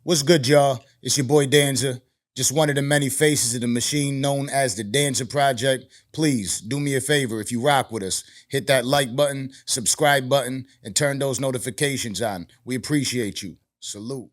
What's good, y'all? It's your boy Danza. Just one of the many faces of the machine known as the Danza Project. Please do me a favor if you rock with us. Hit that like button, subscribe button, and turn those notifications on. We appreciate you. Salute.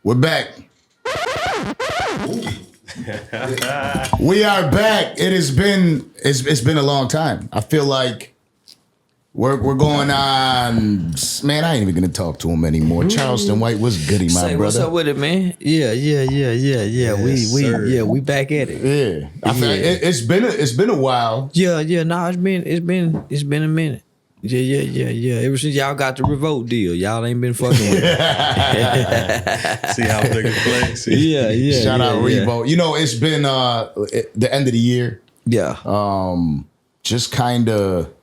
We're back. We are back. It's been a long time. I feel like we're going on. Man, I ain't even gonna talk to him anymore. Charleston White, what's goody, my brother? What's up with it, man? Yeah. We back at it. Yeah, I feel like it's been a while. Yeah. Nah, it's been a minute. Yeah. Ever since y'all got the revolt deal, y'all ain't been fucking with it. See how niggas play. Yeah. Shout out Revolt. You know, it's been the end of the year. Yeah. Just kind of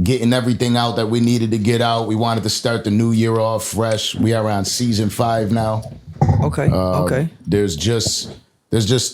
getting everything out that we needed to get out. We wanted to start the new year off fresh. We are on season 5 now. Okay. There's just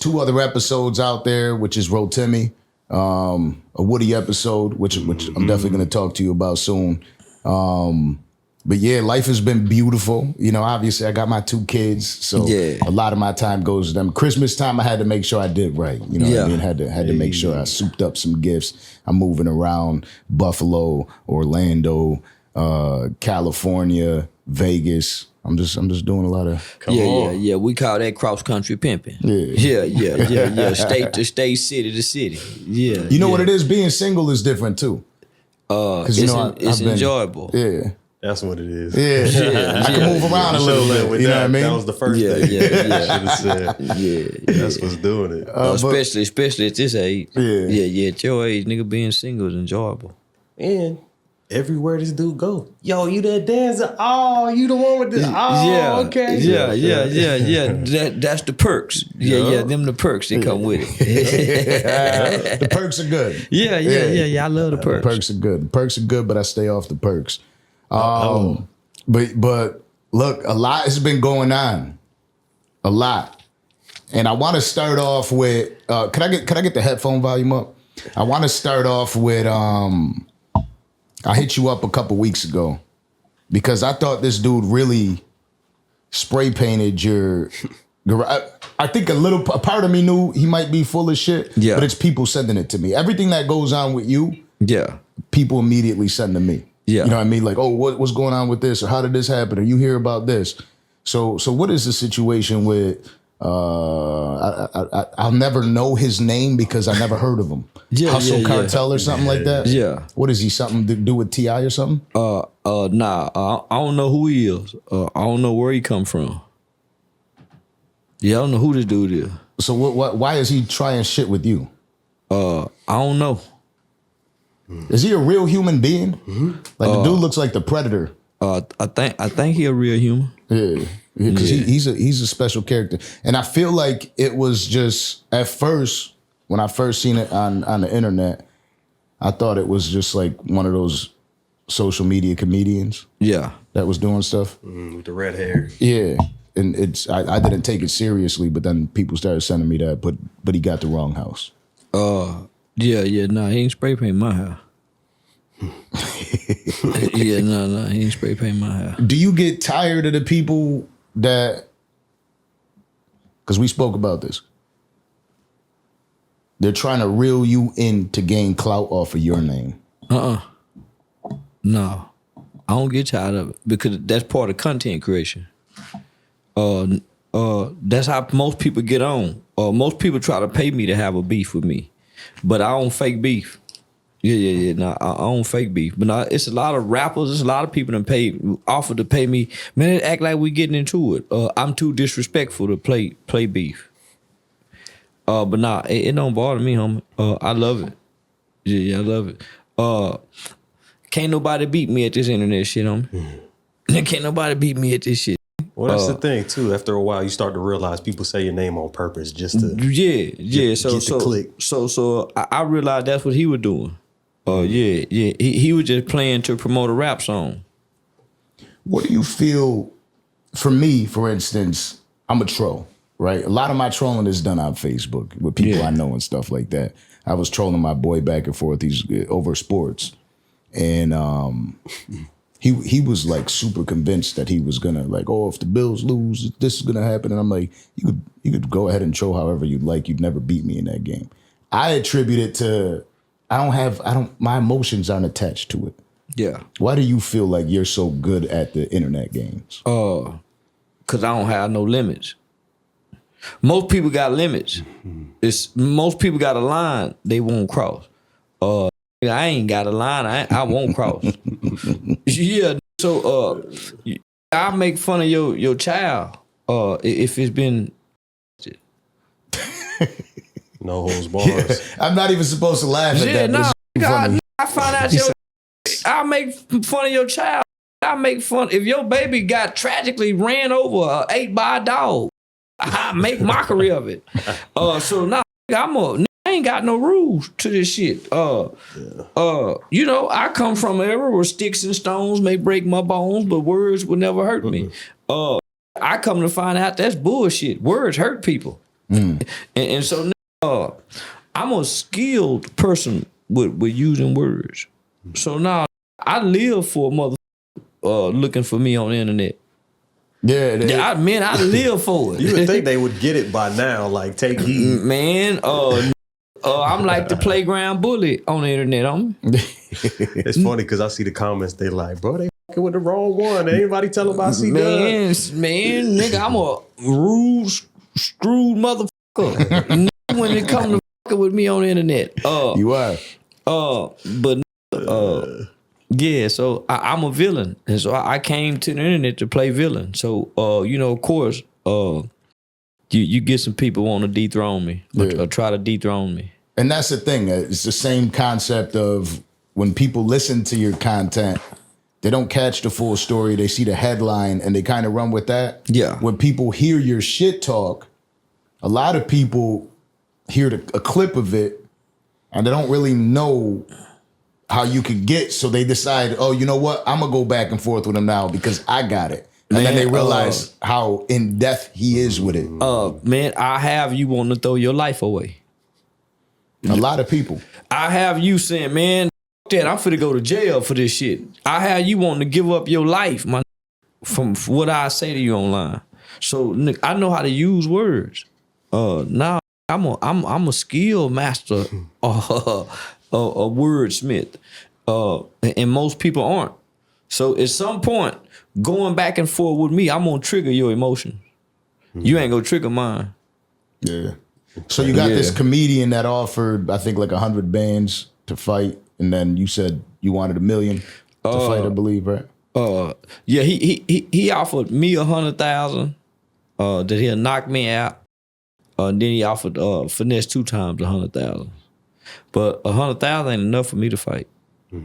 2 other episodes out there, which is Rotimi. A Woody episode, which I'm definitely going to talk to you about soon. But yeah, life has been beautiful. You know, obviously I got my 2 kids, so a lot of my time goes to them. Christmas time, I had to make sure I did right. You know what I mean? Had to make sure I souped up some gifts. I'm moving around Buffalo, Orlando, California, Vegas. I'm just doing a lot of Yeah. We call that cross country pimping. Yeah. State to state, city to city. Yeah. You know what it is? Being single is different too. Because it's enjoyable. Yeah. That's what it is. Yeah. I can move around a little bit. You know what I mean? That was the first thing. Should have said. Yeah. That's what's doing it. Especially at this age. Yeah. At your age, nigga, being single is enjoyable. And everywhere this dude go, yo, you that dancer? Oh, you the one with the okay. Yeah. That's the perks. Yeah. Them the perks that come with it. The perks are good. Yeah. I love the perks. The perks are good. The perks are good, but I stay off the perks. But look, a lot has been going on. A lot. And I want to start off with could I get the headphone volume up? I want to start off with I hit you up a couple weeks ago because I thought this dude really spray painted your I think a part of me knew he might be full of shit, but it's people sending it to me. Everything that goes on with you, people immediately send to me. Yeah. You know what I mean? Like, oh, what's going on with this? Or how did this happen? Or you hear about this? So what is the situation with I'll never know his name because I never heard of him. Hustle Cartel or something like that? Yeah. What is he, something to do with T.I. or something? Nah, I don't know who he is. I don't know where he come from. Yeah, I don't know who this dude is. So why is he trying shit with you? I don't know. Is he a real human being? Mm-hmm. Like the dude looks like the Predator. I think he a real human. Yeah, because he's a special character, and I feel like it was just at first when I first seen it on the internet, I thought it was just like one of those social media comedians. Yeah, that was doing stuff with the red hair. Yeah, and I didn't take it seriously, but then people started sending me that, but he got the wrong house. Nah, he ain't spray paint my hair. He ain't spray paint my hair. Do you get tired of the people that, because we spoke about this, they're trying to reel you in to gain clout off of your name? No, I don't get tired of it because that's part of content creation. That's how most people get on. Most people try to pay me to have a beef with me, but I don't fake beef. Yeah. Nah, I don't fake beef, but nah, it's a lot of rappers. There's a lot of people that offer to pay me. Man, they act like we getting into it. I'm too disrespectful to play beef. But nah, it don't bother me, homie. I love it. Yeah, I love it. Can't nobody beat me at this internet shit, homie. Can't nobody beat me at this shit. Well, that's the thing too. After a while, you start to realize people say your name on purpose just to get the click. So I realized that's what he was doing. He was just playing to promote a rap song. What do you feel? For me, for instance, I'm a troll, right? A lot of my trolling is done on Facebook with people I know and stuff like that. I was trolling my boy back and forth over sports, and he was like super convinced that he was gonna like, oh, if the Bills lose, this is gonna happen. And I'm like, you could go ahead and troll however you'd like. You'd never beat me in that game. I attribute it to my emotions aren't attached to it. Yeah. Why do you feel like you're so good at the internet games? Cause I don't have no limits. Most people got limits. Most people got a line they won't cross. I ain't got a line I won't cross. Yeah. So I make fun of your child if it's been. No holds bars. Yeah, I'm not even supposed to laugh at that. I find out I make fun of your child. I make fun if your baby got tragically ran over, ate by a dog. I make mockery of it. So now I ain't got no rules to this shit. I come from an era where sticks and stones may break my bones, but words will never hurt me. I come to find out that's bullshit. Words hurt people, and so I'm a skilled person with using words. So now I live for a mother looking for me on the internet. I live for it. You would think they would get it by now, like take heed. Man, I'm like the playground bully on the internet. It's funny because I see the comments, they like, bro, they fucking with the wrong one. Anybody tell them I see that? Man, nigga, I'm a rude, screwed motherfucker. When it comes to fucking with me on the internet. You are. So I'm a villain. And so I came to the internet to play villain. So, of course, you get some people want to dethrone me or try to dethrone me. And that's the thing. It's the same concept of when people listen to your content, they don't catch the full story. They see the headline and they kind of run with that. Yeah. When people hear your shit talk, a lot of people hear a clip of it and they don't really know how you could get, so they decide, oh, you know what? I'm gonna go back and forth with him now because I got it. And then they realize how in depth he is with it. Man, I have you wanting to throw your life away. A lot of people. I have you saying, man, that I'm finna go to jail for this shit. I have you wanting to give up your life, from what I say to you online. So I know how to use words. Now I'm a skill master, a wordsmith, and most people aren't. So at some point, going back and forth with me, I'm gonna trigger your emotions. You ain't gonna trigger mine. Yeah. So you got this comedian that offered, I think, like 100 bands to fight, and then you said you wanted $1 million to fight, I believe, right? He offered me 100,000 that he'll knock me out. Then he offered finesse 2 times 100,000. But 100,000 ain't enough for me to fight. It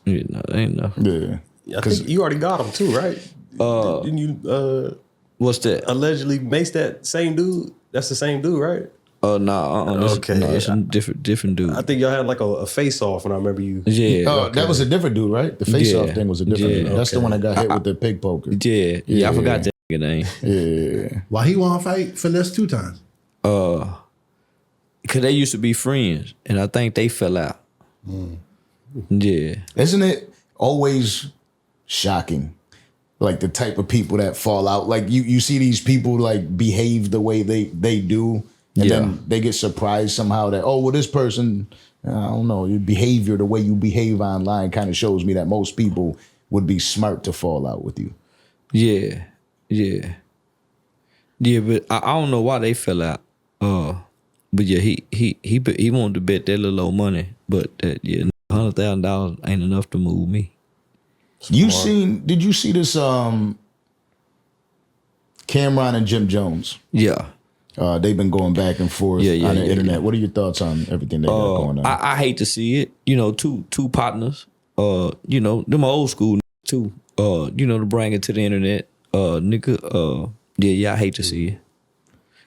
ain't enough. Yeah. I think you already got him too, right? Didn't you what's that? Allegedly mace that same dude? That's the same dude, right? It's a different dude. I think y'all had like a face off when I remember you. Yeah. That was a different dude, right? The face off thing was a different dude. That's the one that got hit with the pig poker. Yeah, I forgot that name. Yeah. Why he want to fight finesse 2 times? Because they used to be friends, and I think they fell out. Yeah. Isn't it always shocking? Like the type of people that fall out. Like you see these people like behave the way they do, and then they get surprised somehow that, oh, well, this person, I don't know, your behavior, the way you behave online kind of shows me that most people would be smart to fall out with you. Yeah. But I don't know why they fell out. But yeah, he wanted to bet that little old money, but $100,000 ain't enough to move me. Did you see this Cameron and Jim Jones? Yeah. They've been going back and forth on the internet. Yeah. What are your thoughts on everything they got going on? I hate to see it. Two partners. Them old school too. To bring it to the internet. nigga, I hate to see it.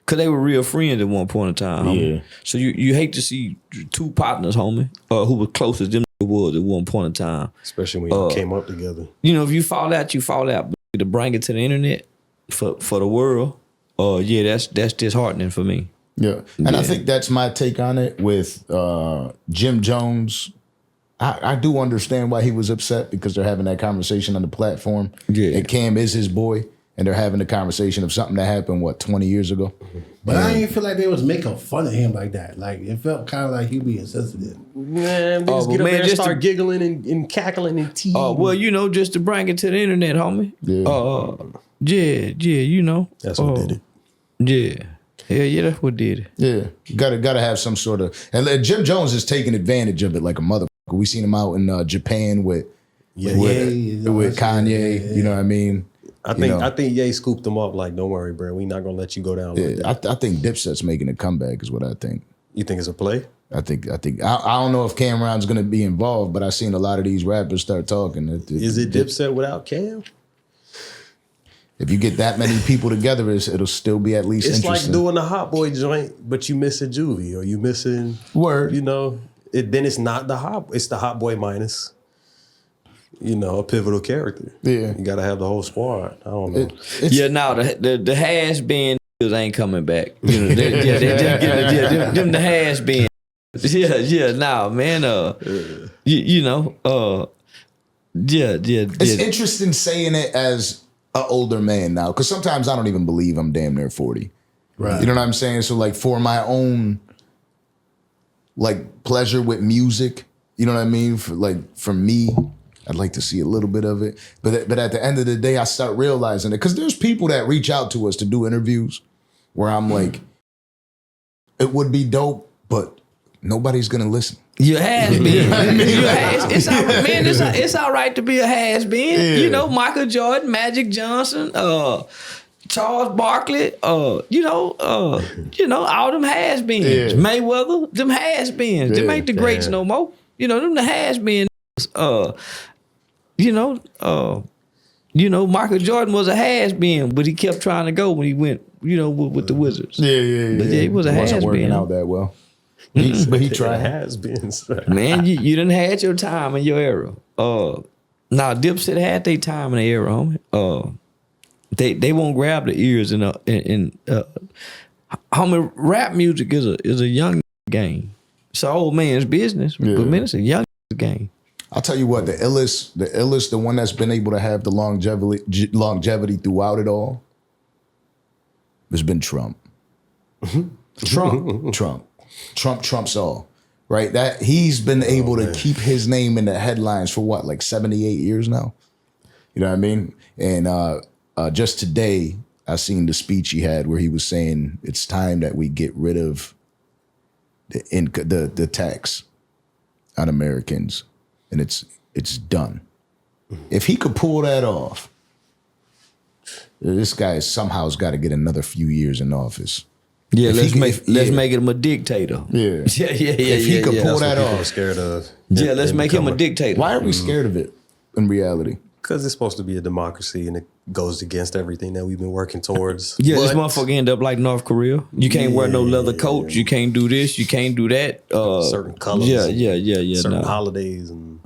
Cause they were real friends at one point in time, homie. Yeah. So you hate to see two partners, homie, who were closest them was at one point in time. Especially when y'all came up together. You know, if you fall out, you fall out. But to bring it to the internet for the world, that's disheartening for me. Yeah. And I think that's my take on it with Jim Jones. I do understand why he was upset because they're having that conversation on the platform. Yeah. And Cam is his boy. And they're having a conversation of something that happened, 20 years ago? But I didn't feel like they was making fun of him like that. Like, it felt kind of like he being sensitive. Man, niggas get up there and start giggling and cackling and teasing. Oh, well, just to bring it to the internet, homie. Yeah. You know. That's what did it. Yeah. Yeah, that's what did it. Yeah. You gotta have some sort of... And Jim Jones is taking advantage of it like a motherfucker. We seen him out in Japan with Kanye. You know what I mean? I think Ye scooped them up like, don't worry, bro. We not gonna let you go down like that. I think Dipset's making a comeback is what I think. You think it's a play? I don't know if Cameron's gonna be involved, but I've seen a lot of these rappers start talking. Is it Dipset without Cam? If you get that many people together, it'll still be at least it's interesting. Like doing a Hot Boy joint, but you missing Juvie or you missing Word. You know, then it's not it's the Hot Boy minus. You know, a pivotal character. Yeah. You got to have the whole squad. I don't know. The has-been ain't coming back. You know, them the has-been. Nah, man. It's interesting saying it as an older man now, because sometimes I don't even believe I'm damn near 40. Right. You know what I'm saying? So, like, for my own, like, pleasure with music, you know what I mean? For me, I'd like to see a little bit of it. But at the end of the day, I start realizing it. Because there's people that reach out to us to do interviews where I'm like, it would be dope, but nobody's going to listen. You has been. It's all right to be a has been. Yeah. You know, Michael Jordan, Magic Johnson, Charles Barkley, all them has beens. Yeah. Mayweather, them has beens. Them ain't the greats no more. You know, them the has beens. Michael Jordan was a has-been, but he kept trying to go when he went, with the Wizards. Yeah. But he was a has-been. Wasn't working out that well. But he tried. Has been. Man, you done had your time in your era. Now Dipset had their time in the era, homie. They won't grab the ears homie, rap music is a young game. It's an old man's business, but man, it's a young game. I'll tell you what, the illest, the one that's been able to have the longevity throughout it all has been Trump. Trump's all, right? That he's been able to keep his name in the headlines for what, like 78 years now? You know what I mean? And just today, I seen the speech he had where he was saying it's time that we get rid of the tax on Americans. And it's done. If he could pull that off, this guy somehow's got to get another few years in office. Yeah, let's make him a dictator. Yeah. If he could pull that off, scared of. Yeah, let's make him a dictator. Why are we scared of it in reality? Because it's supposed to be a democracy and it goes against everything that we've been working towards. Yeah, this motherfucker end up like North Korea. You can't wear no leather coats. You can't do this. You can't do that. Certain colors. Yeah. Certain holidays and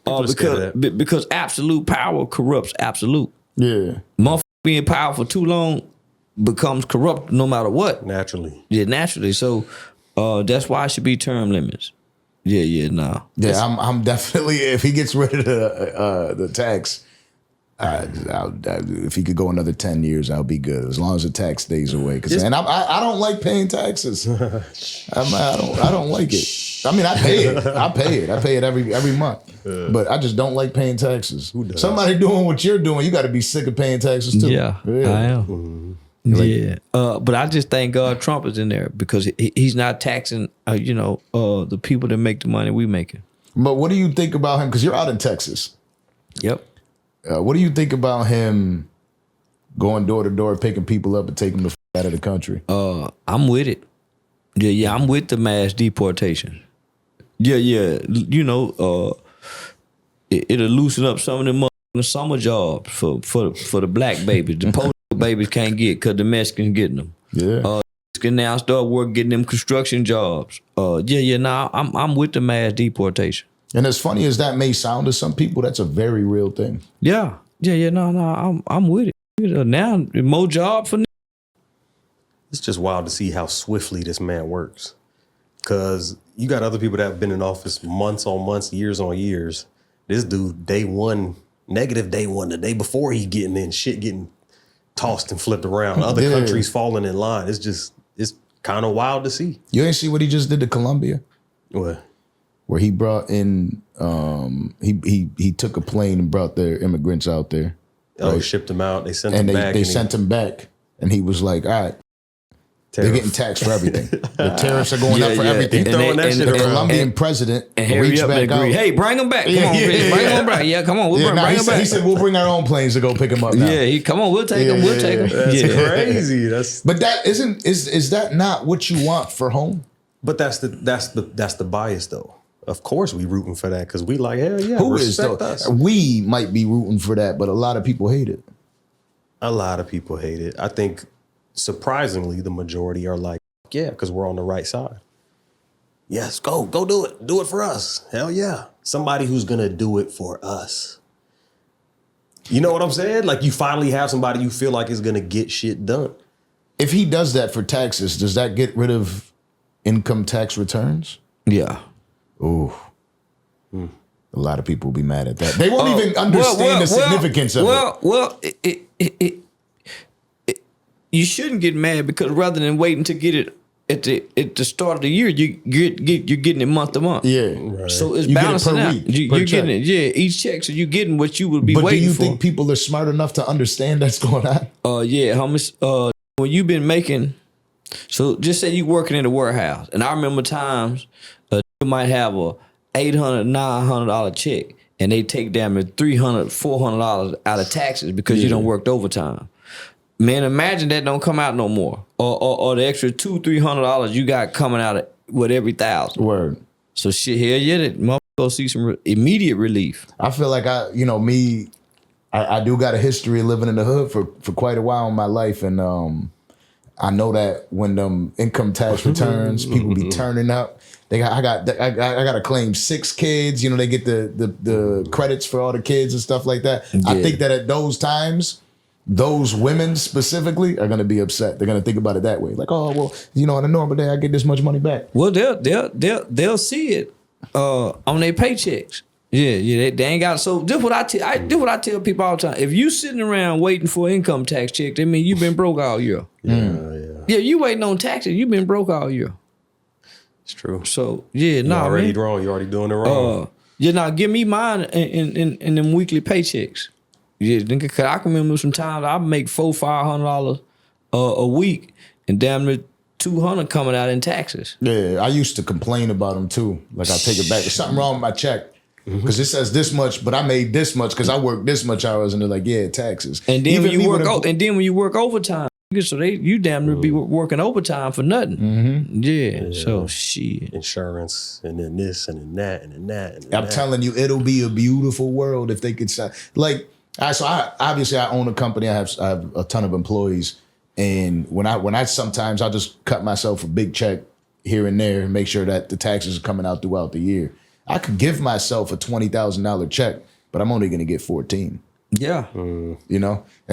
because absolute power corrupts absolute. Yeah. Motherfucker being powerful too long becomes corrupt no matter what. Naturally. Yeah, naturally. So that's why it should be term limits. Yeah, I'm definitely, if he gets rid of the tax, if he could go another 10 years, I'll be good. As long as the tax stays away. And I don't like paying taxes. I don't like it. I mean, I pay it. I pay it every month. But I just don't like paying taxes. Who does? Somebody doing what you're doing, you got to be sick of paying taxes too. Yeah. I am. Mm-hmm. But I just thank God Trump is in there because he's not taxing, the people that make the money we making. But what do you think about him? Because you're out in Texas. Yep. What do you think about him going door to door, picking people up and taking them out of the country? I'm with it. Yeah, I'm with the mass deportation. Yeah. It'll loosen up some of them the summer jobs for the black babies. The poor babies can't get because the Mexicans getting them. Yeah. Can now start getting them construction jobs. I'm with the mass deportation. And as funny as that may sound to some people, that's a very real thing. I'm with it. Now more job for. It's just wild to see how swiftly this man works. Because you got other people that have been in office months on months, years on years. This dude, day one, negative day one, the day before he getting tossed and flipped around. Other countries falling in line. It's kind of wild to see. You ain't see what he just did to Colombia? What? Where he brought in, he took a plane and brought their immigrants out there. Oh, right? Shipped them out. They sent and them back. They sent him back. And he was like, all right, they're getting taxed for everything. The tariffs are going up for everything. And the Colombian president reached back out. Hey, bring them back. Come on, bring them back. Yeah, come on. Bring them back. He said, we'll bring our own planes to go pick him up now. Yeah, come on. We'll take them. We'll take them. That's crazy. But that is that not what you want for home? But that's the bias though. Of course we rooting for that because we like, hell yeah, Who is though? us. We might be rooting for that, but a lot of people hate it. A lot of people hate it. I think surprisingly the majority are like, yeah, because we're on the right side. Yes, go do it. Do it for us. Hell yeah. Somebody who's gonna do it for us. You know what I'm saying? Like you finally have somebody you feel like is gonna get shit done. If he does that for taxes, does that get rid of income tax returns? Yeah. Ooh. A lot of people will be mad at that. They won't even understand the significance of it. You shouldn't get mad because rather than waiting to get it at the start of the year, you're getting it month to month. Yeah. Right. So it's you balancing out. Week, you're getting it, each check. So you're getting what you would be waiting for. But do you think people are smart enough to understand that's going on? Yeah. How much? When you've been making, so just say you working in a warehouse, and I remember times you might have a $800, $900 check, and they take damn near $300, $400 out of taxes because you don't worked overtime. Man, imagine that don't come out no more, or the extra $200, $300 you got coming out with every $1,000. Word. So shit, hell yeah, that motherfucker see some immediate relief. I feel like I do got a history of living in the hood for quite a while in my life, and I know that when them income tax returns, people be turning up. I got to claim 6 kids. You know, they get the credits for all the kids and stuff like that. Yeah. I think that at those times, those women specifically are going to be upset. They're going to think about it that way. Like, oh, well, on a normal day, I get this much money back. Well, they'll see it on their paychecks. Yeah, they ain't got. So this what I tell people all the time. If you sitting around waiting for an income tax check, that means you've been broke all year. Yeah, you waiting on taxes. You've been broke all year. It's true. So yeah, you're already wrong. You're already doing it wrong. Give me mine in them weekly paychecks. Yeah, cause I can remember some times I make $400-$500 a week, and damn near $200 coming out in taxes. Yeah, I used to complain about them too. Like I take it back. There's something wrong with my check because it says this much, but I made this much because I worked this much hours, and they're like, yeah, taxes. And then when you work overtime. So you damn near be working overtime for nothing. Mm-hmm. Yeah. So shit. Insurance and then this and then that and then that. And then I'm telling you, it'll be a beautiful world if they could sign. Like, I obviously own a company. I have a ton of employees, and when I sometimes I'll just cut myself a big check here and there and make sure that the taxes are coming out throughout the year. I could give myself a $20,000 check, but I'm only going to get 14. Yeah. And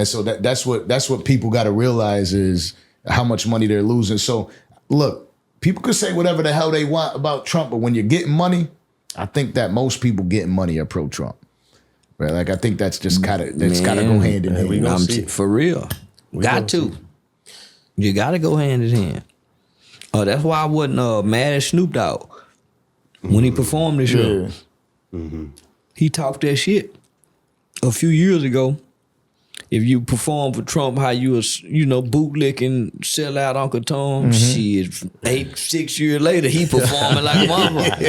so that's what people got to realize is how much money they're losing. So look, people could say whatever the hell they want about Trump, but when you're getting money, I think that most people getting money are pro-Trump. Right? Like I think that's just gotta go hand in hand. For real. Got to. You gotta go hand in hand. That's why I wasn't mad at Snoop Dogg when he performed this show. He talked that shit. A few years ago, if you perform for Trump, how you was, bootlicking, sell out Uncle Tom, shit, 6 years later, he performing like a mama. Shit,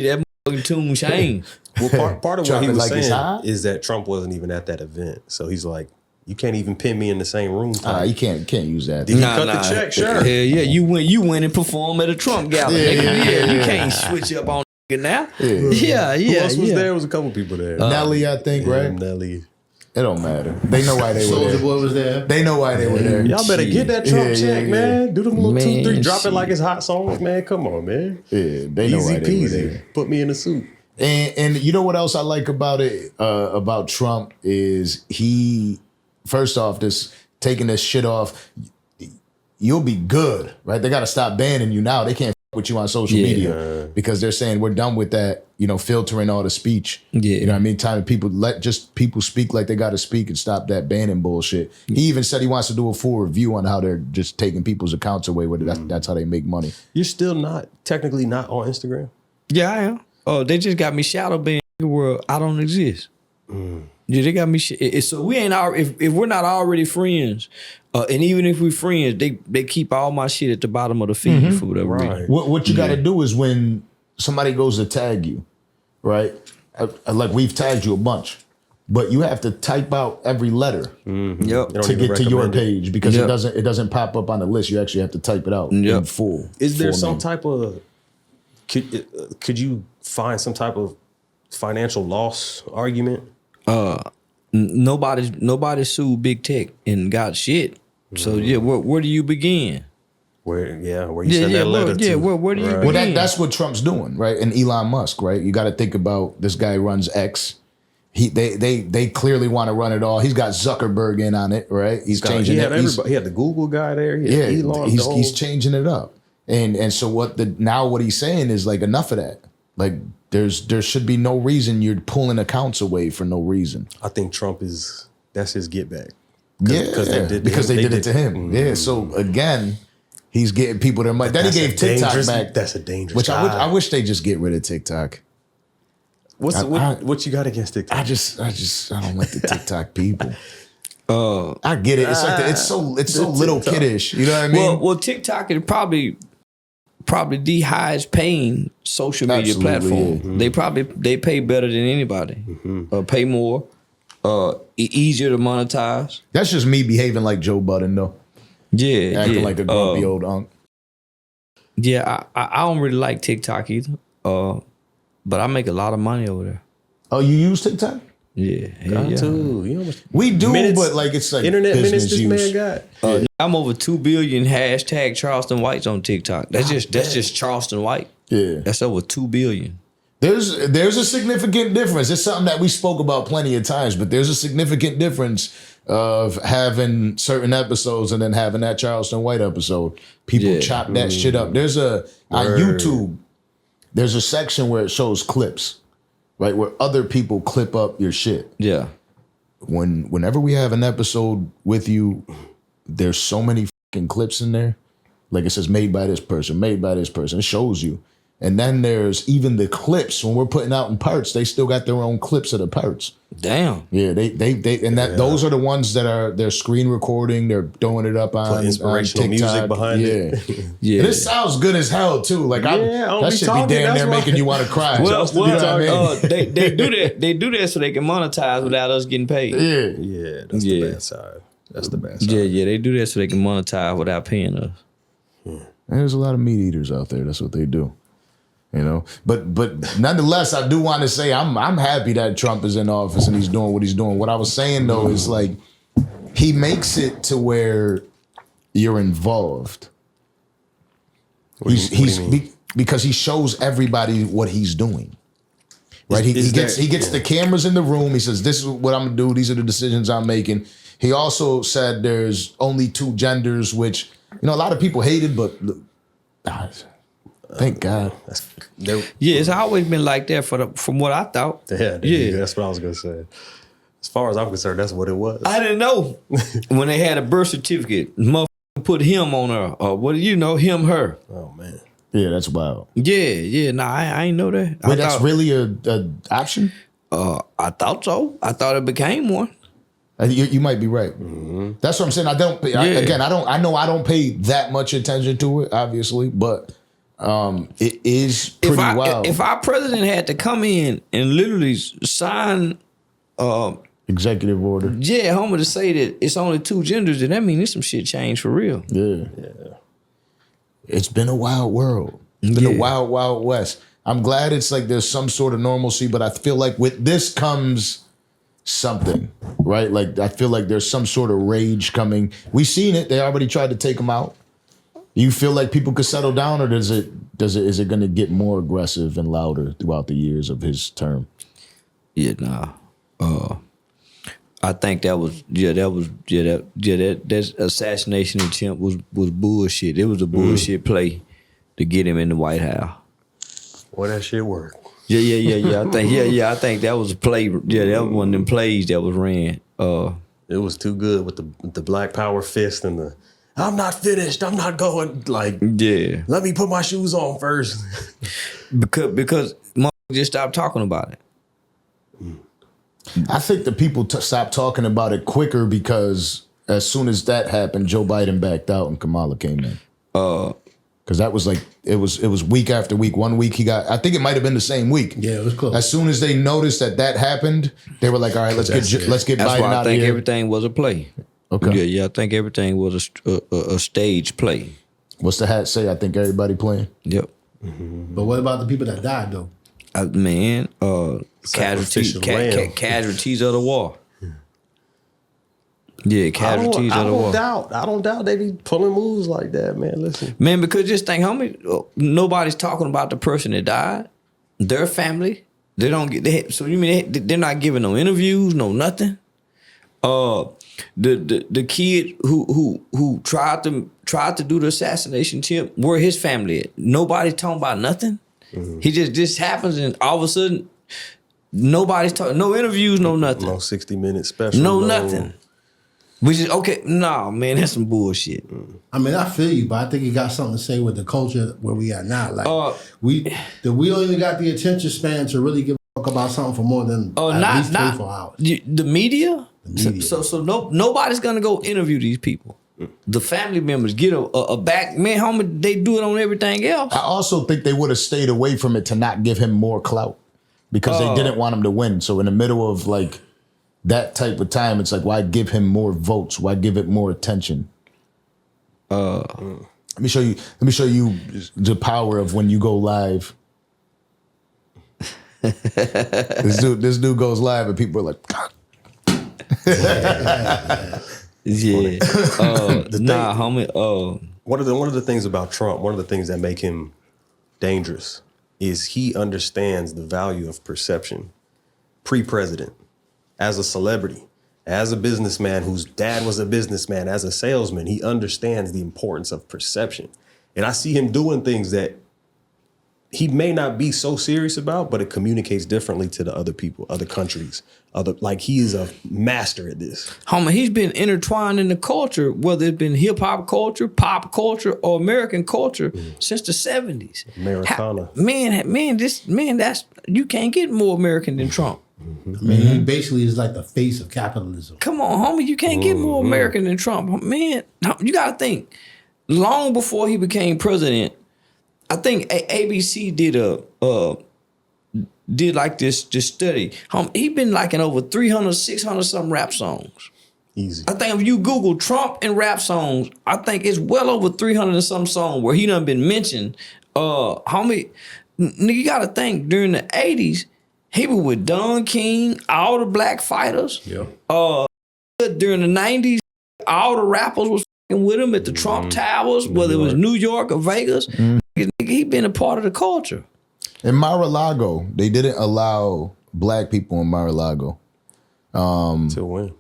that motherfucking tune changed. Well, part of what he was saying is that Trump wasn't even at that event. So he's like, you can't even pin me in the same room. You can't use that. Did you cut the check? Sure. Yeah, you went and performed at a Trump gala. You can't switch up on now. Yeah. Who else was there? It was a couple people there. Nelly, I think, right? Nelly. It don't matter. They know why they were Soulja there. Boy was there. They know why they were there. Y'all better get that Trump check, man. Do them little Man, 2, 3, drop it shit. like it's hot songs, man. Come on, man. Yeah, they know Easy why they were peasy. there. Put me in a suit. And you know what else I like about it, about Trump is he, first off, this taking this shit off, you'll be good, right? They got to stop banning you now. They can't f with you on social media because they're saying we're done with that, filtering all the speech. Yeah. You know what I mean? Time people people speak like they got to speak and stop that banning bullshit. He even said he wants to do a full review on how they're just taking people's accounts away with it. That's how they make money. You're still technically not on Instagram? Yeah, I am. Oh, they just got me shadow banned where I don't exist. Yeah, they got me. So we ain't if we're not already friends, and even if we friends, they keep all my shit at the bottom of the feed for whatever reason. What you got to do is when somebody goes to tag you, right? Like we've tagged you a bunch, but you have to type out every letter Yep. to get to your recommend it. page because Yep. it doesn't pop up on the list. You actually have to type it out in full. Is there full some name. type of could you find some type of financial loss argument? Nobody sued Big Tech and got shit. So yeah, where do you begin? Where you send that letter to? Where do you Right. Well, begin? that's what Trump's doing, right? And Elon Musk, right? You got to think about this guy runs X. They clearly want to run it all. He's got Zuckerberg in on it, right? He's changing He it. had everybody. He had the Google guy there. He had Elon, he's changing it up. And so what he's saying is like enough of that. Like there should be no reason you're pulling accounts away for no reason. I think Trump that's his get back. Because they did it to him. Yeah. So again, he's getting people their money. Then he gave TikTok back. That's a dangerous. Which guy. I wish they just get rid of TikTok. What you got against TikTok? I don't like the TikTok people. I get it. It's like it's so little TikTok. kiddish. You know what I mean? Well, TikTok is probably the highest paying social media Absolutely, platform. yeah. They pay better than anybody. Pay more. Easier to monetize. That's just me behaving like Joe Budden though. Yeah, Acting like a grumpy old unk. Yeah, I don't really like TikTok either. But I make a lot of money over there. Oh, you use TikTok? Yeah, Got to. You know how much We do, minutes- but like it's like internet minutes business this use. man got. I'm over 2 billion hashtag Charleston Whites on TikTok. That's just Charleston White. Yeah. That's over 2 billion. There's a significant difference. It's something that we spoke about plenty of times, but there's a significant difference of having certain episodes and then having that Charleston White episode. People chop that shit up. There's on YouTube, there's a section where it shows clips, right? Where other people clip up your shit. Yeah. Whenever we have an episode with you, there's so many fucking clips in there. Like it says made by this person, made by this person. It shows you. And then there's even the clips when we're putting out in parts, they still got their own clips of the parts. Damn. Yeah, those are the ones that they're screen recording, they're throwing it up on inspirational on TikTok. music behind it. Yeah. And it sounds good as hell too. Like I don't that be should talking, be damn that's near why. making you want to cry. Well, You know what I mean? they do that. They do that so they can monetize without us getting paid. Yeah. Yeah, that's the bad side. That's the bad side. Yeah. They do that so they can monetize without paying us. And there's a lot of meat eaters out there. That's what they do. You know, but nonetheless, I do want to say I'm happy that Trump is in office and he's doing what he's doing. What I was saying though is like he makes it to where you're involved. Because he shows everybody what he's doing. Right? He gets the cameras in the room. He says, "This is what I'm gonna do. These are the decisions I'm making." He also said there's only 2 genders, which a lot of people hated, but. Thank God. Yeah, it's always been like that from what I thought. Yeah, that's what I was gonna say. As far as I'm concerned, that's what it was. I didn't know when they had a birth certificate, motherfucker put him on her, or what do you know, him, her. Oh man. Yeah, that's wild. Yeah. Nah, I ain't know that. Wait, that's really a option? I thought so. I thought it became one. You might be right. Mm-hmm. That's what I'm saying. I don't pay that much attention to it, obviously, but it is pretty wild. If our president had to come in and literally sign executive order, Homer, to say that it's only 2 genders, then that means there's some shit changed for real. Yeah. It's been a wild world. It's been a wild, wild west. I'm glad it's like there's some sort of normalcy, but I feel like with this comes something, right? Like I feel like there's some sort of rage coming. We seen it. They already tried to take him out. You feel like people could settle down, or is it going to get more aggressive and louder throughout the years of his term? Yeah, nah. I think that assassination attempt was bullshit. It was a bullshit play to get him in the White House. Well, that shit worked. Yeah. I think that was a play. Yeah, that was one of them plays that was ran. It was too good with the Black Power fist and the I'm not finished. I'm not going. Like, yeah. Let me put my shoes on first. because motherfuckers just stopped talking about it. I think the people stopped talking about it quicker because as soon as that happened, Joe Biden backed out and Kamala came in. Because that was like it was week after week. 1 week he got. I think it might have been the same week. Yeah, it was close. As soon as they noticed that happened, they were like, "All right, let's get That's Biden why out I of think here." everything was a play. Okay. Yeah. I think everything was a stage play. What's the hat say? I think everybody playing. Yep. But what about the people that died though? Casualties of the war. Yeah, I don't doubt they be pulling moves like that, man. Listen, man, because just think how many. Nobody's talking about the person that died, their family. They don't get. So you mean they're not giving no interviews, no nothing. The kid who tried to do the assassination attempt, where his family at? Nobody's talking about nothing. Mm-hmm. He just happens, and all of a sudden, nobody's talking. No interviews, no nothing. No 60-minute special. No nothing. Which is okay. Nah, man, that's some bullshit. I mean, I feel you, but I think it got something to say with the culture where we are now. Like we don't even got the attention span to really give a fuck about something for more than at least 24 hours. The media. So nobody's gonna go interview these people. The family members get a back man. Homie, they do it on everything else. I also think they would have stayed away from it to not give him more clout because they didn't want him to win. So in the middle of like that type of time, it's like, why give him more votes? Why give it more attention? Let me show you the power of when you go live. This dude goes live and people are like, yeah. Homie. One of the things about Trump, one of the things that make him dangerous is he understands the value of perception. Pre-president, as a celebrity, as a businessman whose dad was a businessman, as a salesman, he understands the importance of perception. And I see him doing things that he may not be so serious about, but it communicates differently to the other people, other countries. He is a master at this. Homie, he's been intertwined in the culture, whether it's been hip hop culture, pop culture, or American culture since the 70s. Americana. That's you can't get more American than Trump. I mean, he basically is like the face of capitalism. Come on, homie, you can't get more American than Trump. Man, you gotta think. Long before he became president, I think ABC did like this study. He been like in over 300, 600 some rap songs. Easy. I think if you Google Trump and rap songs, I think it's well over 300 and some songs where he done been mentioned. Homie, you gotta think during the 80s, he was with Don King, all the black fighters. Yeah. During the 90s, all the rappers was fucking with him at the Trump Towers, whether it was New York or Vegas. He been a part of the culture. In Mar-a-Lago, they didn't allow black people in Mar-a-Lago. Until when?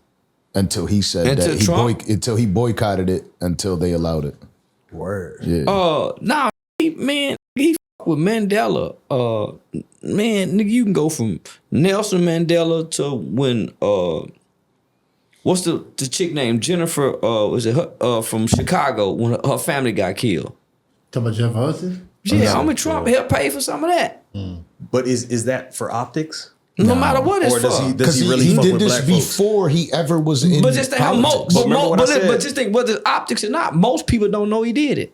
Until he said until he boycotted it until they allowed it. Word. Yeah. He fuck with Mandela. Nigga, you can go from Nelson Mandela to when what's the chick named Jennifer? Was it her from Chicago when her family got killed? Talking about Jeff Hudson? Yeah, I'm Trump help pay for some of that. But is that for optics? No matter what it's or does for. he Because really he fuck did with this black folks? before he ever was in But just think how politics. but just think whether it's optics or not, most people don't know he did it.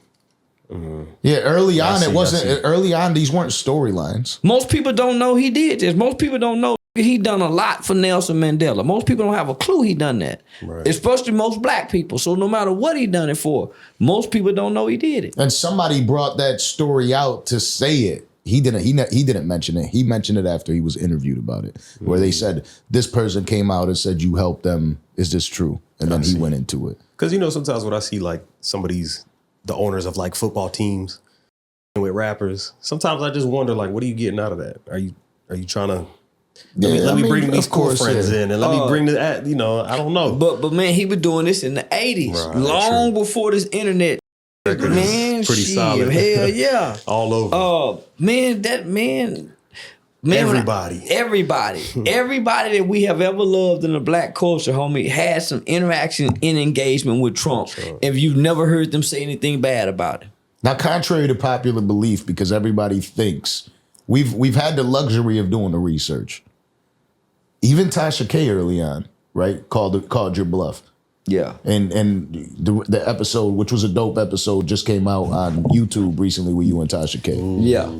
Yeah, early on see, it wasn't. Early on, these weren't storylines. Most people don't know he did this. Most people don't know he done a lot for Nelson Mandela. Most people don't have a clue he done that. Right. Especially most black people. So no matter what he done it for, most people don't know he did it. And somebody brought that story out to say it. he didn't mention it. He mentioned it after he was interviewed about it, where they said this person came out and said you helped them. Is this true? And then he went into it. Because sometimes when I see like some of the owners of like football teams with rappers, sometimes I just wonder like, what are you getting out of that? Are you trying to? Let me bring these cool friends in, and let me bring the I don't know. But man, he was doing this in the 80s, long before this internet. Man, pretty solid. Hell yeah, all over. Everybody that we have ever loved in the black culture, homie, had some interaction and engagement with Trump. Sure. If you've never heard them say anything bad about it. Now, contrary to popular belief, because everybody thinks we've had the luxury of doing the research. Even Tasha K early on, right, called your bluff. Yeah. And the episode, which was a dope episode, just came out on YouTube recently with you and Tasha K. Yeah.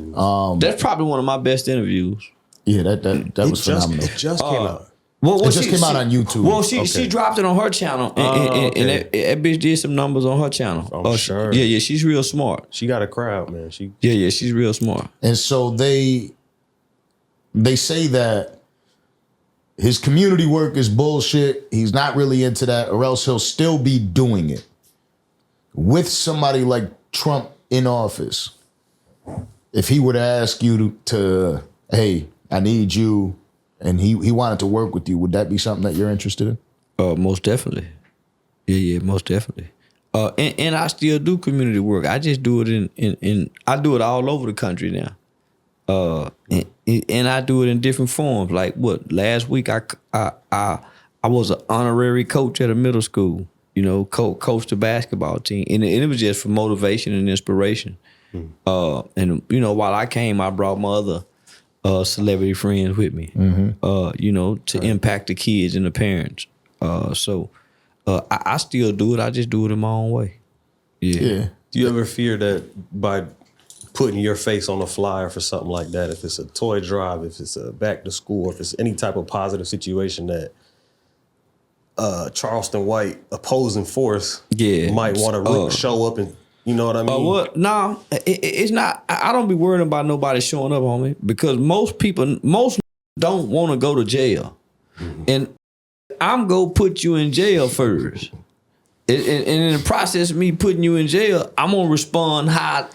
That's probably one of my best interviews. Yeah, that was phenomenal. It just came out. Well, it just came out on YouTube. Well, she dropped it on her channel, and that bitch did some numbers on her channel. I'm sure. Yeah, she's real smart. She got a crowd, man. She's real smart. And so they say that his community work is bullshit. He's not really into that, or else he'll still be doing it. With somebody like Trump in office, if he were to ask you to hey, I need you, and he wanted to work with you, would that be something that you're interested in? Most definitely. Yeah, most definitely. And I still do community work. I just do it in I do it all over the country now. And I do it in different forms. Like last week I was an honorary coach at a middle school. Coached the basketball team, and it was just for motivation and inspiration. And while I came, I brought my other celebrity friends with me. To impact the kids and the parents. So I still do it. I just do it in my own way. Yeah. Do you ever fear that by putting your face on a flyer for something like that, if it's a toy drive, if it's a back to school, if it's any type of positive situation, that Charleston White opposing force might want to show up and, you know what I mean? No, it's not. I don't be worried about nobody showing up on me, because most don't want to go to jail. And I'm going to put you in jail first. And in the process of me putting you in jail, I'm going to respond how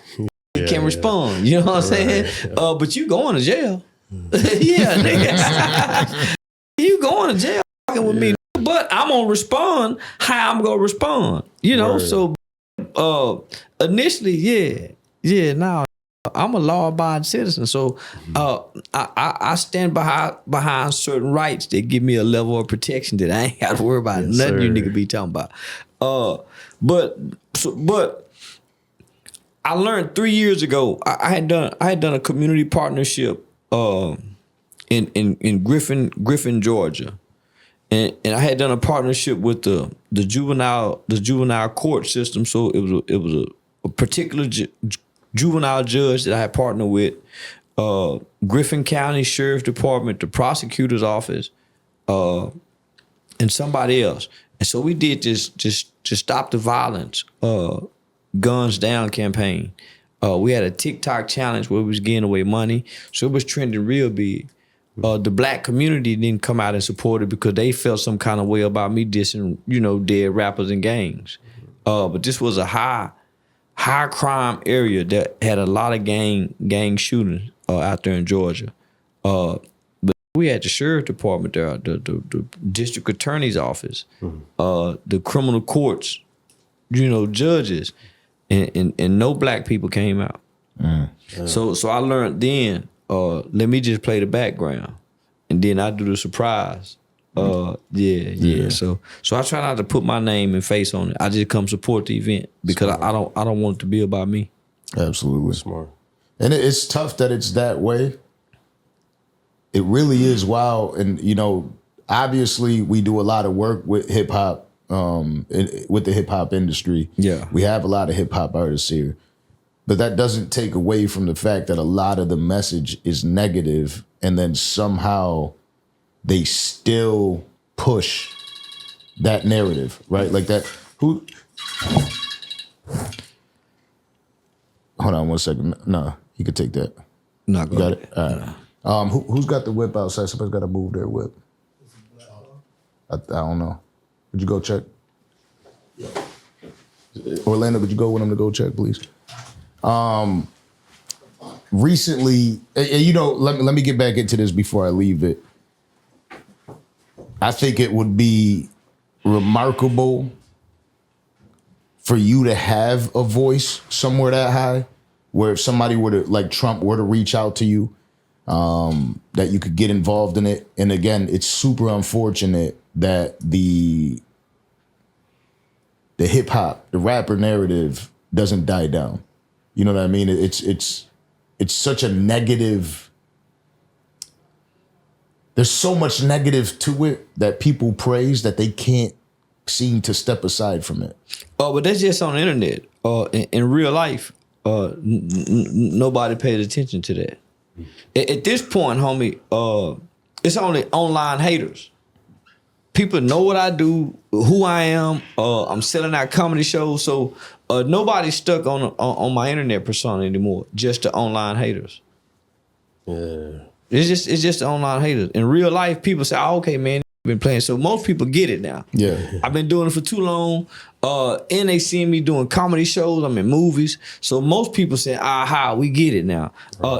I can respond. You know what I'm saying? But you going to jail. Yeah, nigga. You going to jail fucking with me. But I'm going to respond how I'm going to respond. So initially, now I'm a law-abiding citizen. So I stand behind certain rights that give me a level of protection that I ain't got to worry about nothing you nigga be talking about. But I learned 3 years ago. I had done a community partnership in Griffin, Georgia, and I had done a partnership with the juvenile court system. So it was a particular juvenile judge that I had partnered with, Griffin County Sheriff's Department, the prosecutor's office, and somebody else. And so we did this just stop the violence. Guns Down campaign. We had a Tik Tok challenge where we was giving away money. So it was trending real big. The black community didn't come out and support it because they felt some kind of way about me dissing, dead rappers and gangs. But this was a high crime area that had a lot of gang shootings out there in Georgia. But we had the sheriff department there, the district attorney's office, the criminal courts, judges. And no black people came out. So I learned then, let me just play the background, and then I do the surprise. So I try not to put my name and face on it. I just come support the event because I don't want it to be about me. Absolutely. Smart. And it's tough that it's that way. It really is wild. And obviously we do a lot of work with hip hop. With the hip hop industry. Yeah. We have a lot of hip hop artists here. But that doesn't take away from the fact that a lot of the message is negative, and then somehow they still push that narrative, right? Like that. Hold on one second. No, you could take that. Not You got it? All right. Who's got the whip outside? Somebody's got to move their whip. I don't know. Would you go check? Yeah. Orlando, would you go with him to go check, please? Recently, let me get back into this before I leave it. I think it would be remarkable for you to have a voice somewhere that high, where if somebody were to, like Trump were to reach out to you, that you could get involved in it. And again, it's super unfortunate that the hip hop, the rapper narrative doesn't die down. You know what I mean? It's such a negative. There's so much negative to it that people praise that they can't seem to step aside from it. But that's just on the internet. In real life, nobody paid attention to that. At this point, homie, it's only online haters. People know what I do, who I am. I'm selling out comedy shows, so nobody's stuck on my internet persona anymore. Just the online haters. Yeah. It's just the online haters. In real life, people say, "Oh, okay, man, you've been playing." So most people get it now. Yeah, I've been doing it for too long. And they see me doing comedy shows. I'm in movies. So most people say, "Aha, we get it now."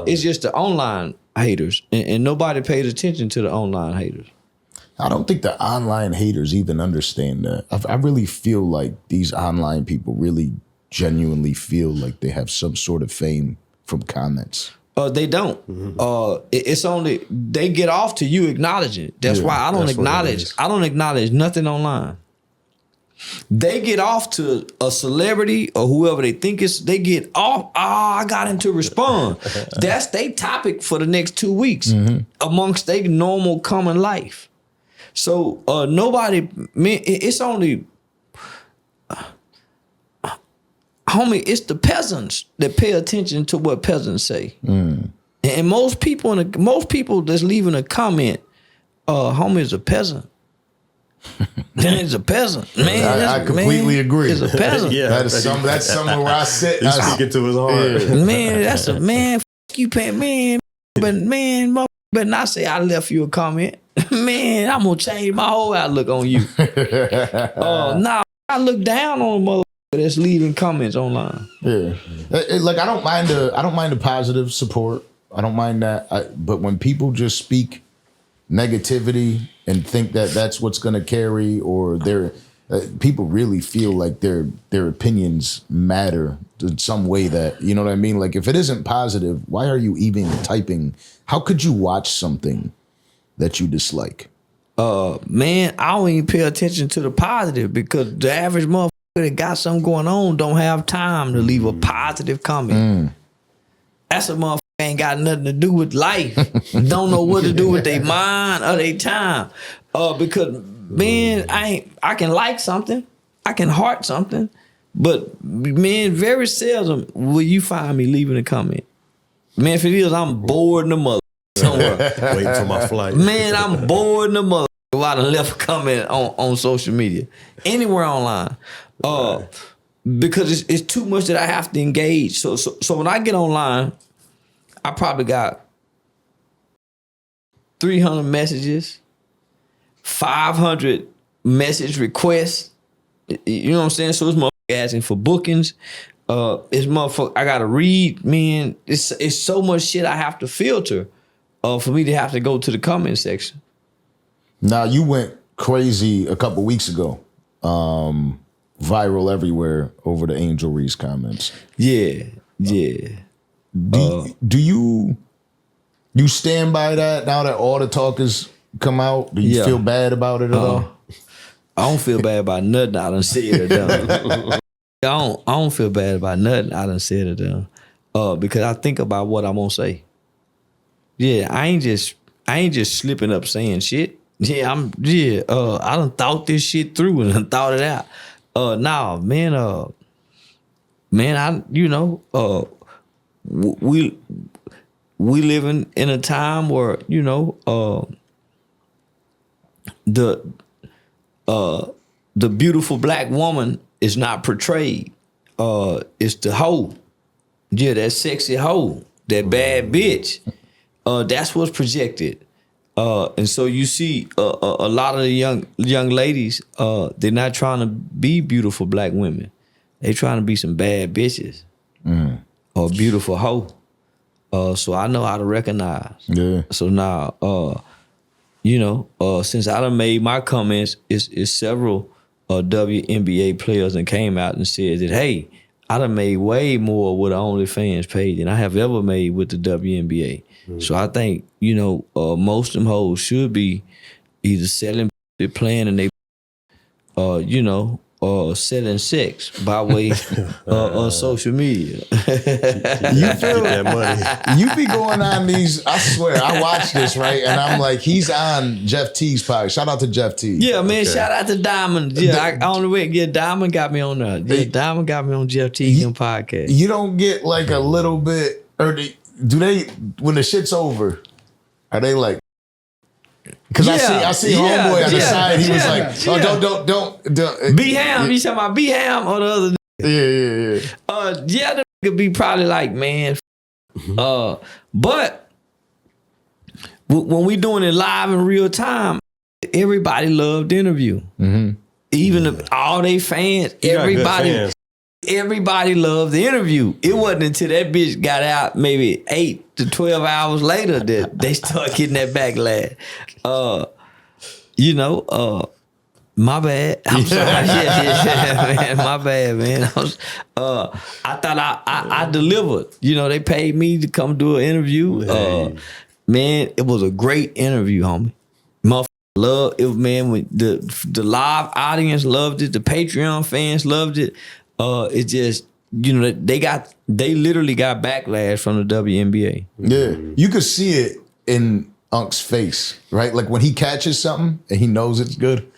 It's just the online haters, and nobody pays attention to the online haters. I don't think the online haters even understand that. I really feel like these online people really genuinely feel like they have some sort of fame from comments. They don't. It's only they get off to you acknowledging it. That's why I don't acknowledge. I don't acknowledge nothing online. They get off to a celebrity or whoever they think is. They get off. I got him to respond. That's their topic for the next 2 weeks amongst their normal common life. So nobody. Man, it's only. Homie, it's the peasants that pay attention to what peasants say. And most people that's leaving a comment, homie, is a peasant. He's a peasant. Man, I completely agree. He's a peasant. Yeah, that's somewhere where I sit. He's speaking to his heart. Man, that's a man. You pay, man. But man, motherfucker better not say I left you a comment. Man, I'm gonna change my whole outlook on you. Nah, I look down on a motherfucker that's leaving comments online. Yeah, like I don't mind the positive support. I don't mind that. But when people just speak negativity and think that that's what's going to carry, or their people really feel like their opinions matter in some way, that, you know what I mean? Like, if it isn't positive, why are you even typing? How could you watch something that you dislike? Man, I don't even pay attention to the positive, because the average motherfucker that got something going on don't have time to leave a positive comment. That's a motherfucker ain't got nothing to do with life. Don't know what to do with their mind or their time. Because man, I can like something, I can heart something, but man, very seldom will you find me leaving a comment. Man, if it is, I'm bored in the mother somewhere. Waiting for my flight. Man, I'm bored in the mother while I done left a comment on social media, anywhere online. Because it's too much that I have to engage. So when I get online, I probably got 300 messages, 500 message requests. You know what I'm saying? So it's motherfucker asking for bookings. It's motherfucker I gotta read. Man, it's so much shit I have to filter for me to have to go to the comment section. Now, you went crazy a couple weeks ago. Viral everywhere over the Angel Reese comments. Yeah. Do you stand by that now that all the talk has come out? Do you feel bad about it at all? I don't feel bad about nothing I done said or done. I don't feel bad about nothing I done said or done. Because I think about what I'm gonna say. Yeah, I ain't just slipping up saying shit. Yeah, I done thought this shit through and done thought it out. Nah, man, we living in a time where, the beautiful black woman is not portrayed. It's the hoe. Yeah, that sexy hoe. that bad bitch. That's what's projected. And so you see a lot of the young ladies, they're not trying to be beautiful black women. They trying to be some bad bitches or beautiful hoe. So I know how to recognize. Yeah. So now, since I done made my comments, it's several WMBA players that came out and said that, hey, I done made way more with the OnlyFans page than I have ever made with the WNBA. So I think, most of them hoes should be either selling, playing, and they, selling sex by way of social media. You feel that money. You be going on these, I swear, I watch this, right? And I'm like, he's on Jeff Teague's podcast. Shout out to Jeff Teague. Yeah, man, shout out to Diamond. Yeah, Diamond got me on there. Yeah, Diamond got me on Jeff Teague's podcast. You don't get like a little bit, or do they, when the shit's over, are they like, because I see homeboy on the side, he was like, don't. Be Ham, you talking about Be Ham or the other? Yeah. That could be probably like, man. But when we doing it live in real time, everybody loved the interview. Even all they fans, everybody loved the interview. It wasn't until that bitch got out maybe 8 to 12 hours later that they started getting that backlash. My bad. I'm sorry. Man, my bad, man. I thought I delivered. They paid me to come do an interview. Man, it was a great interview, homie. Motherfucker loved it, man. When the live audience loved it, the Patreon fans loved it. It just, they literally got backlash from the WNBA. Yeah, you could see it in Unc's face, right? Like when he catches something and he knows it's good,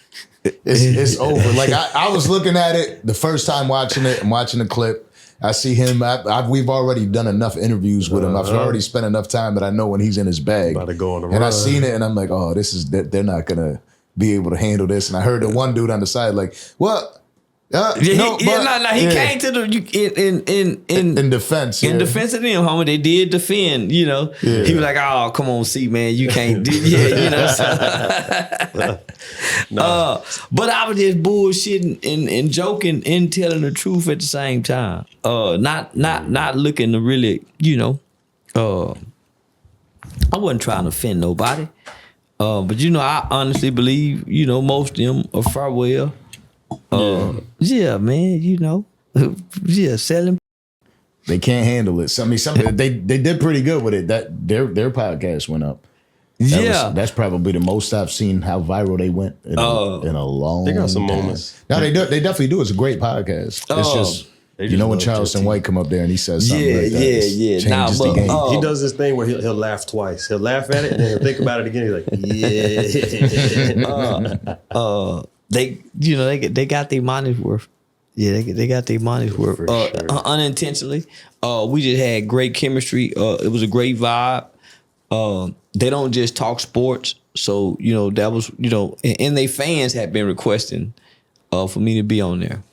it's over. Like I was looking at it the first time watching it and watching the clip. I see him. We've already done enough interviews with him. I've already spent enough time that I know when he's in his bag. About to go on the and run. I seen it and I'm like, oh, they're not gonna be able to handle this. And I heard the one dude on the side like, what? He came to the in defense. In defense of them, homie, they did defend. He was like, "Oh, come on, see, man, you can't do." But I was just bullshitting and joking and telling the truth at the same time. Not looking to really, I wasn't trying to offend nobody. But I honestly believe, most of them are far well. Yeah, man, selling. They can't handle it. They did pretty good with it. That their podcast went up. That's probably the most I've seen how viral they went in a long. They got some time. moments. No, they definitely do. It's a great podcast. It's just when Charleston White come up there and he says something like that, changes the game. He does this thing where he'll laugh twice. He'll laugh at it and then he'll think about it again. He's like, They got their money's worth. Yeah, they got their money's worth. Sure. Unintentionally. We just had great chemistry. It was a great vibe. They don't just talk sports. So, that was, and they fans had been requesting for me to be on there.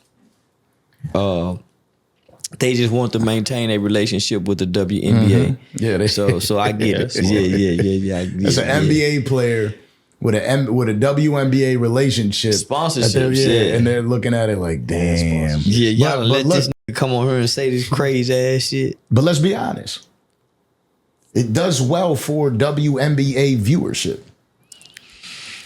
They just want to maintain a relationship with the WNBA. Yeah, so I get it. Yeah. As an NBA player with a WNBA relationship, sponsorship, and they're looking at it like, damn. Yeah, y'all let this nigga come on here and say this crazy ass shit. But let's be honest, it does well for WNBA viewership.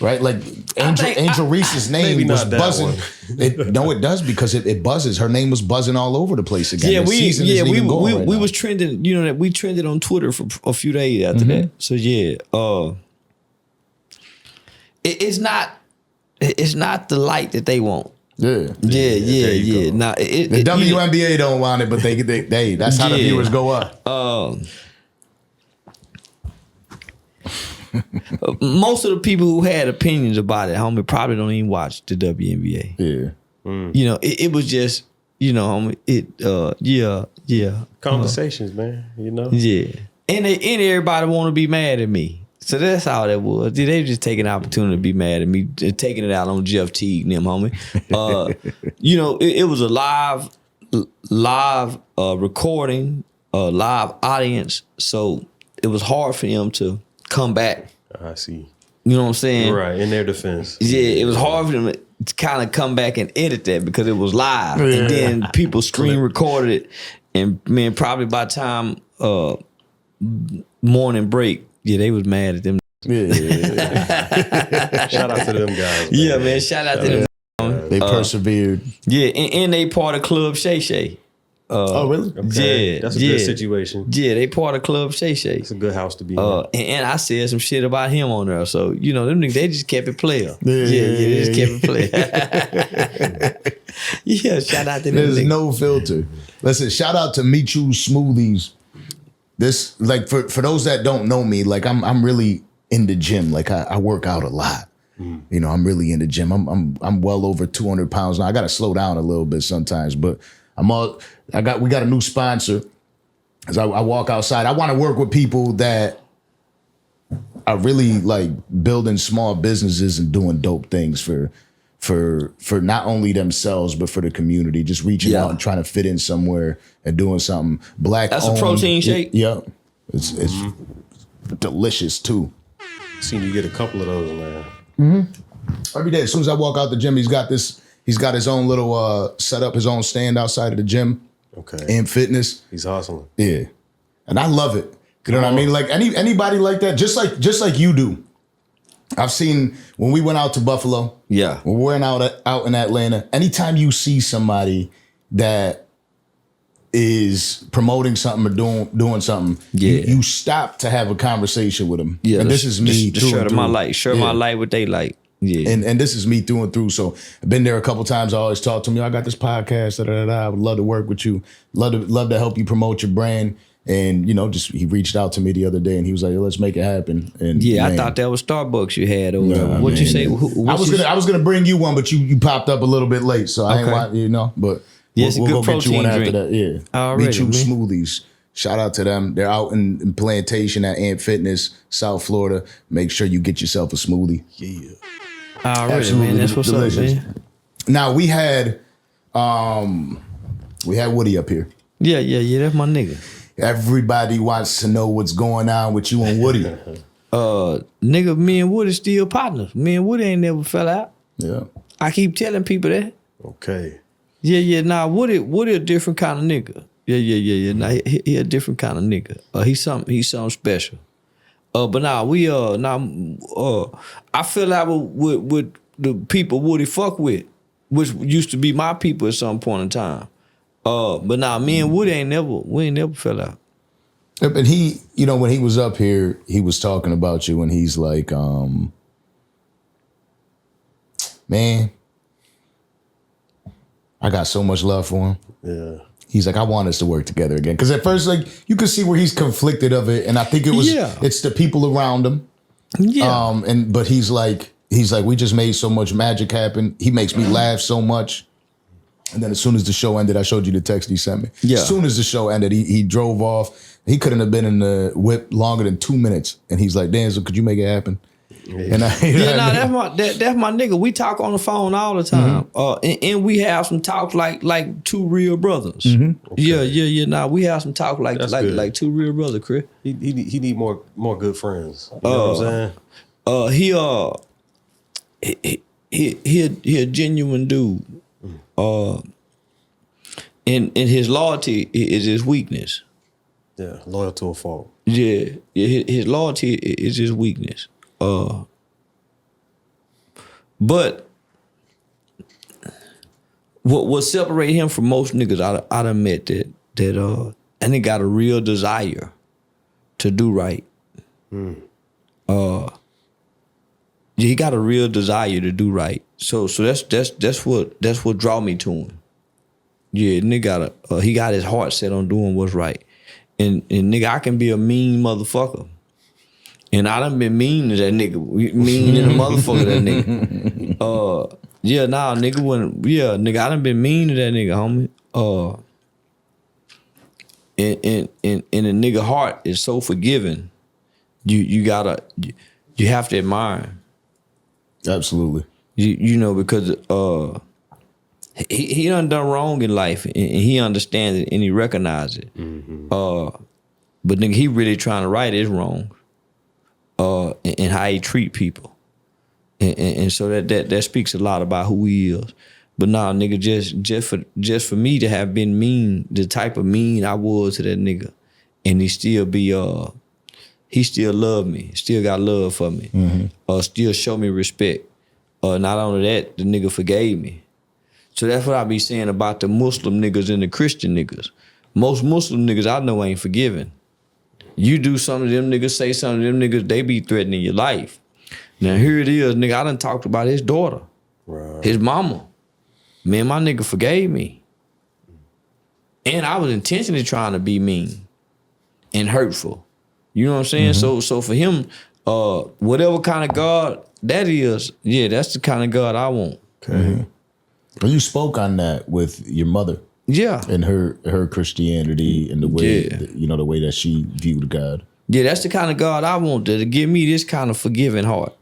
Right, like Angel Reese's name was buzzing. It does because it buzzes. Her name was buzzing all over the place again. Yeah, we was trending. That we trended on Twitter for a few days after that. So it's not the light that they want. Yeah. Now the WNBA don't want it, but they that's how the viewers go up. Most of the people who had opinions about it, homie, probably don't even watch the WNBA. Yeah. It was just, homie, conversations, man, Yeah. And everybody want to be mad at me. So that's how that was. They just taking an opportunity to be mad at me, taking it out on Jeff Teague and them, homie. It was a live recording live audience, so it was hard for them to come back. I see. You know what I'm saying? Right, in their defense. Yeah, it was hard for them to kind of come back and edit that because it was live. And then people screen recorded it. And man, probably by the time morning break, they was mad at them. Yeah. Shout out to them guys. Yeah, man, shout out to them. They persevered. Yeah, and they part of Club Shay Shay. Oh, really? Okay. Yeah, That's a good situation. Yeah, they part of Club Shay Shay. It's a good house to be in. And I said some shit about him on there. So, them niggas, they just kept it player. They just kept it player. Yeah, shout out to them. There's niggas. no filter. Listen, shout out to Michu Smoothies. This, like, for those that don't know me, like, I'm really in the gym. Like, I work out a lot. I'm really in the gym. I'm well over 200 pounds now. I got to slow down a little bit sometimes, but we got a new sponsor. As I walk outside, I want to work with people that are really like building small businesses and doing dope things for not only themselves but for the community. Just reaching out and trying to fit in somewhere and doing something. Black. That's owned. a protein shake. Yeah, it's delicious too. Seen you get a couple of those, man. Every day, as soon as I walk out the gym, he's got his own little setup, his own stand outside of the gym. Okay. And fitness. He's hustling. Yeah. And I love it. You know what I mean? Like anybody like that, just like you do. I've seen when we went out to Buffalo. Yeah. When we went out in Atlanta, anytime you see somebody that is promoting something or doing something, you stop to have a conversation with them. Yeah, and this is me just share my light. Share my light what they like. Yeah. And this is me through and through. So I've been there a couple times. I always talk to me. I got this podcast. I would love to work with you. Love to help you promote your brand. And he reached out to me the other day and he was like, let's make it happen. And I thought that was Starbucks you had over there. What'd you say? I was gonna bring you one, but you popped up a little bit late, so I ain't want but it's a good go get you one protein after that. Yeah. Already, Michu Smoothies. Shout out to them. They're out in Plantation at Ant Fitness, South Florida. Make sure you get yourself a smoothie. Yeah. Already, man. That's what's delicious. Up, man. Now we had Woody up here. Yeah. That's my nigga. Everybody wants to know what's going on with you and Woody. Nigga, me and Woody still partners. Me and Woody ain't never fell out. Yeah. I keep telling people that. Okay. Yeah. Nah, Woody a different kind of nigga. Yeah. Nah, he a different kind of nigga. He's something special. But now I feel like with the people Woody fuck with, which used to be my people at some point in time. But now me and Woody ain't never fell out. And he, when he was up here, he was talking about you and he's like, man, I got so much love for him. Yeah. He's like, I want us to work together again. Because at first, like, you could see where he's conflicted of it. And I think it's the people around him. Yeah. But he's like, we just made so much magic happen. He makes me laugh so much. And then as soon as the show ended, I showed you the text he sent me. Yeah. As soon as the show ended, he drove off. He couldn't have been in the whip longer than 2 minutes. And he's like, Danza, could you make it happen? Yeah. And that's my nigga. We talk on the phone all the time. And we have some talks like two real brothers. Mm-hmm. Okay. Yeah. Nah, we have some talk like two real brothers, Chris. He need more good friends. You know what I'm saying? He a genuine dude. And his loyalty is his weakness. Yeah, loyal to a fault. Yeah. His loyalty is his weakness. But what separate him from most niggas, I done met that and they got a real desire to do right. He got a real desire to do right. So that's what draw me to him. Yeah, nigga he got his heart set on doing what's right. And nigga, I can be a mean motherfucker. And I done been mean to that nigga. Mean in a motherfucker that nigga. Nigga, I done been mean to that nigga, homie. And the nigga heart is so forgiving. You have to admire him. Absolutely. Because he done wrong in life, and he understands it and he recognizes it. But nigga, he really trying to right his wrong. And how he treat people, and so that speaks a lot about who he is. But nah, nigga, just for me to have been mean, the type of mean I was to that nigga, and he still love me, still got love for me, still show me respect. Not only that, the nigga forgave me. So that's what I be saying about the Muslim niggas and the Christian niggas. Most Muslim niggas I know ain't forgiving. You do something to them niggas, say something to them niggas, they be threatening your life. Now here it is, nigga, I done talked about his daughter, his mama. Man, my nigga forgave me. And I was intentionally trying to be mean and hurtful. You know what I'm saying? So for him, whatever kind of God that is, yeah, that's the kind of God I want. Okay. Well, you spoke on that with your mother. Yeah. And her Christianity and the way, the way that she viewed God. Yeah, that's the kind of God I want to give me this kind of forgiving heart.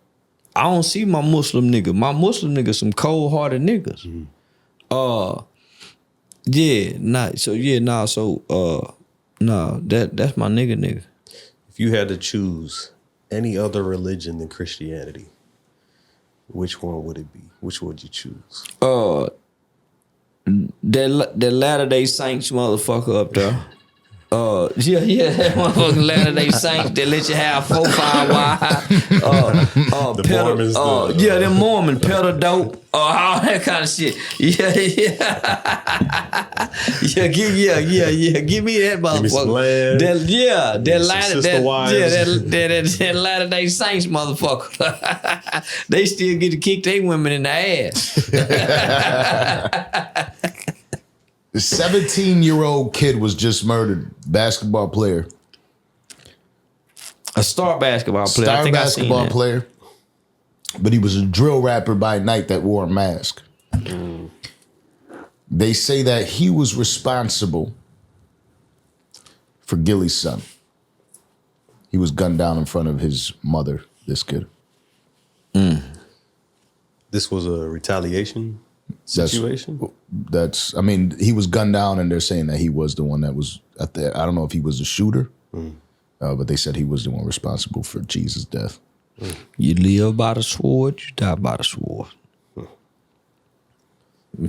I don't see my Muslim nigga. My Muslim niggas some cold-hearted niggas. That's my nigga. If you had to choose any other religion than Christianity, which one would it be? Which would you choose? That Latter-day Saints motherfucker up there. That motherfucking Latter-day Saints that let you have 4-5 wide. The Mormons. Them Mormon pedal dope. All that kind of shit. Yeah. Give me that motherfucker. Give me some land. That Latter-day Saints motherfucker. They still get to kick their women in the ass. The 17-year-old kid was just murdered. Basketball player. A star basketball player. Star basketball player. But he was a drill rapper by night that wore a mask. They say that he was responsible for Gillie's son. He was gunned down in front of his mother, this kid. This was a retaliation situation? He was gunned down and they're saying that he was the one that was at the, I don't know if he was the shooter, but they said he was the one responsible for Jesus' death. You live by the sword, you die by the sword.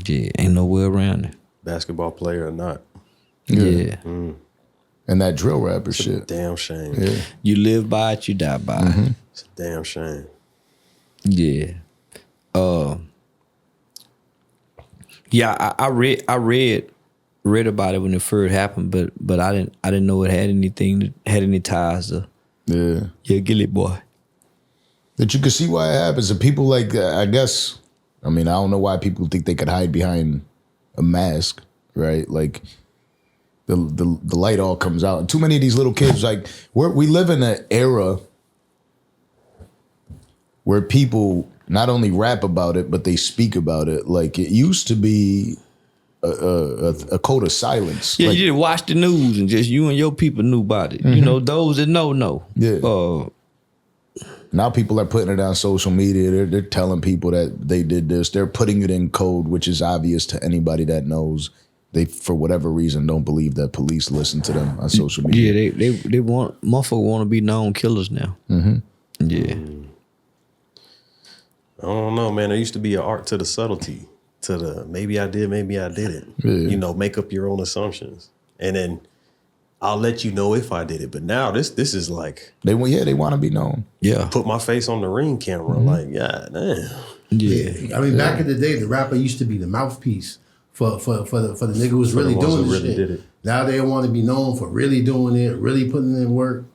Yeah, ain't no way around it. Basketball player or not. Yeah. And that drill rapper it's shit. A damn shame. Yeah. You live by it, you die by it. It's a damn shame. Yeah. I read about it when it first happened, but I didn't know it had any ties to Gillie boy. That you could see why it happens. And people like, I guess, I don't know why people think they could hide behind a mask, right? Like the light all comes out. And too many of these little kids, like we live in an era where people not only rap about it, but they speak about it. Like it used to be a code of silence. Yeah, like, you just watch the news and just you and your people knew about it. You know, those that know. Yeah. Now people are putting it on social media. They're telling people that they did this. They're putting it in code, which is obvious to anybody that knows. They, for whatever reason, don't believe that police listen to them on social media. Yeah, they want, motherfuckers want to be known killers now. Yeah. I don't know, man. There used to be an art to the subtlety, to the maybe I did, maybe I didn't. Yeah. Make up your own assumptions, and then I'll let you know if I did it. But now this is like they want to be known. Yeah, put my face on the ring camera, like God damn. Yeah, back in the day, the rapper used to be the mouthpiece for the nigga who was really doing this shit. Did it. Now they want to be known for really doing it, really putting in work.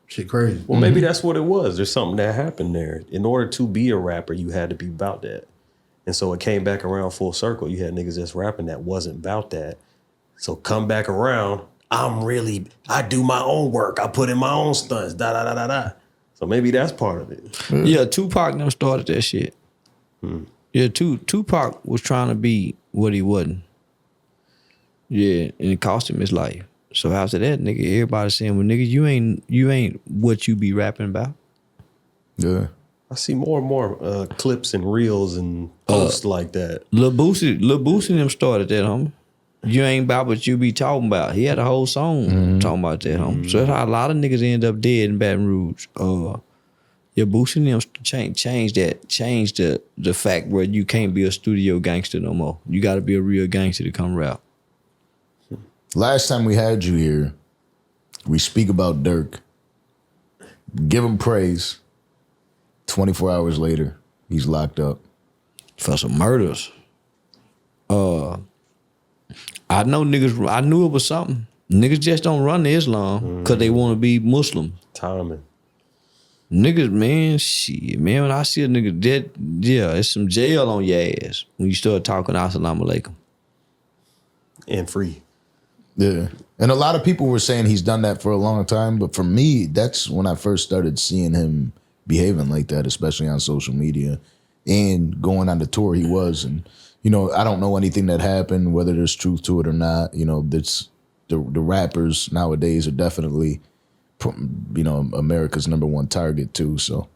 Shit crazy. Well, maybe that's what it was. There's something that happened there. In order to be a rapper, you had to be about that. And so it came back around full circle. You had niggas that's rapping that wasn't about that. So come back around, I do my own work. I put in my own stunts, da. So maybe that's part of it. Yeah, Tupac never started that shit. Yeah, Tupac was trying to be what he wasn't. Yeah, and it cost him his life. So after that, nigga, everybody saying, well, nigga, you ain't what you be rapping about. Yeah. I see more and more clips and reels and post like that. Lil Boosie and them started that, homie. You ain't about what you be talking about. He had a whole song talking about that, homie. So that's how a lot of niggas end up dead in Baton Rouge. Boosie and them changed the fact where you can't be a studio gangster no more. You got to be a real gangster to come rap. Last time we had you here, we speak about Durk, give him praise. 24 hours later, he's locked up For some murders. I know niggas, I knew it was something. Niggas just don't run to Islam because they want to be Muslim. Timing. Niggas, man, shit, man, when I see a nigga dead, yeah, it's some jail on your ass when you start talking Assalamu alaikum. And free. Yeah. And a lot of people were saying he's done that for a long time, but for me, that's when I first started seeing him behaving like that, especially on social media and going on the tour he was. And, you know, I don't know anything that happened, whether there's truth to it or not. You know, that's the rappers nowadays are definitely, you know, America's #1 target too. So,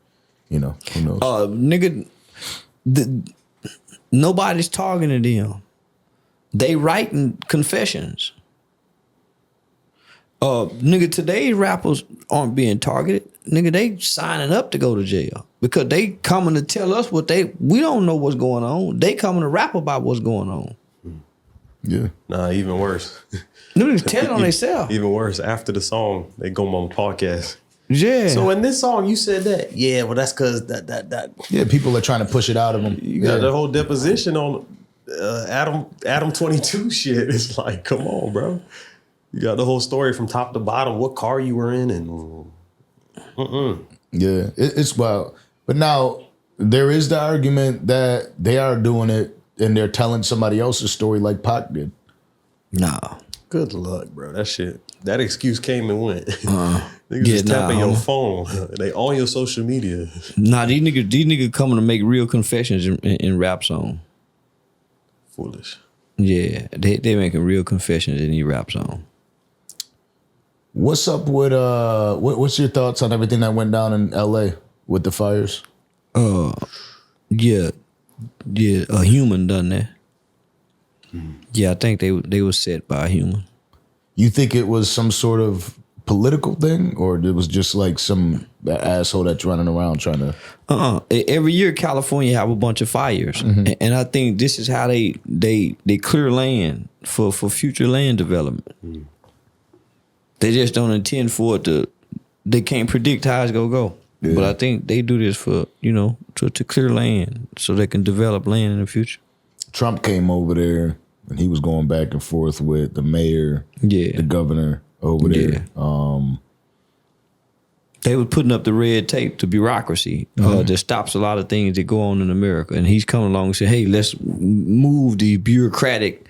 you know, who knows? Nigga, nobody's targeting them. They writing confessions. Nigga, today's rappers aren't being targeted. Nigga, they signing up to go to jail because they coming to tell us we don't know what's going on. They coming to rap about what's going on. Yeah. Nah, even worse. Niggas telling on themselves. Even worse, after the song, they go on the podcast. Yeah. So in this song, you said that. Yeah, well, that's because that. Yeah, people are trying to push it out of him. You got the whole deposition on Adam 22 shit. It's like, come on, bro. You got the whole story from top to bottom, what car you were in, and Yeah, it's wild. But now there is the argument that they are doing it and they're telling somebody else's story like Pac did. Nah. Good luck, bro. That shit. That excuse came and went. Niggas just tapping your phone. They on your social media. Nah, these niggas coming to make real confessions in rap song. Foolish. Yeah, they making real confessions in these rap song. What's up with what's your thoughts on everything that went down in LA with the fires? Yeah, a human done that. Yeah, I think they was set by a human. You think it was some sort of political thing, or it was just like some asshole that's running around trying to? Every year, California have a bunch of fires, and I think this is how they clear land for future land development. They just don't intend for it to. They can't predict how it's gonna go. Yeah. But I think they do this for to clear land so they can develop land in the future. Trump came over there and he was going back and forth with the mayor, the governor over there. They were putting up the red tape, the bureaucracy that stops a lot of things that go on in America. And he's coming along and saying, hey, let's move the bureaucratic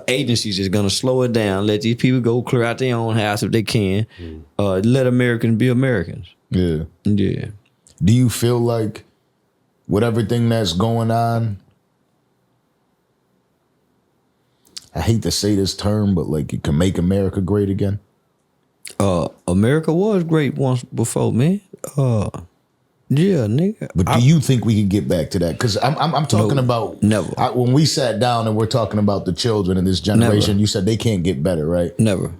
agencies that's going to slow it down. Let these people go clear out their own house if they can. Let Americans be Americans. Yeah. Yeah. Do you feel like with everything that's going on, I hate to say this term, but like it can make America great again? America was great once before, man. Yeah, nigga. But do you think we can get back to that? Because I'm talking about never. When we sat down and we're talking about the children in this generation, never. You said they can't get better, right? Never.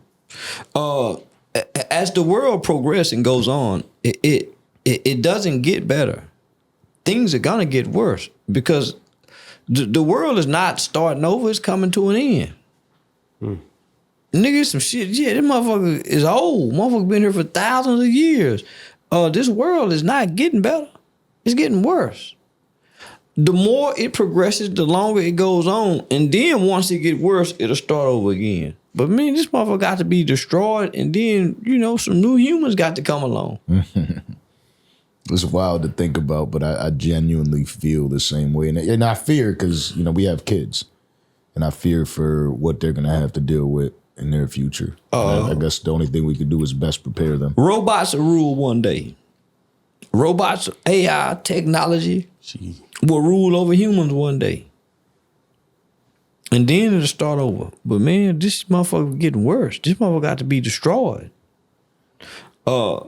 As the world progresses and goes on, it doesn't get better. Things are gonna get worse because the world is not starting over; it's coming to an end. Nigga, some shit. Yeah, this motherfucker is old. Motherfucker been here for thousands of years. This world is not getting better. It's getting worse. The more it progresses, the longer it goes on. And then once it gets worse, it'll start over again. But man, this motherfucker got to be destroyed. And then, some new humans got to come along. It's wild to think about, but I genuinely feel the same way. And I fear because, we have kids. And I fear for what they're going to have to deal with in their future. I guess the only thing we could do is best prepare them. Robots will rule one day. Robots, AI, technology will rule over humans one day. And then it'll start over. But man, this motherfucker getting worse. This motherfucker got to be destroyed. I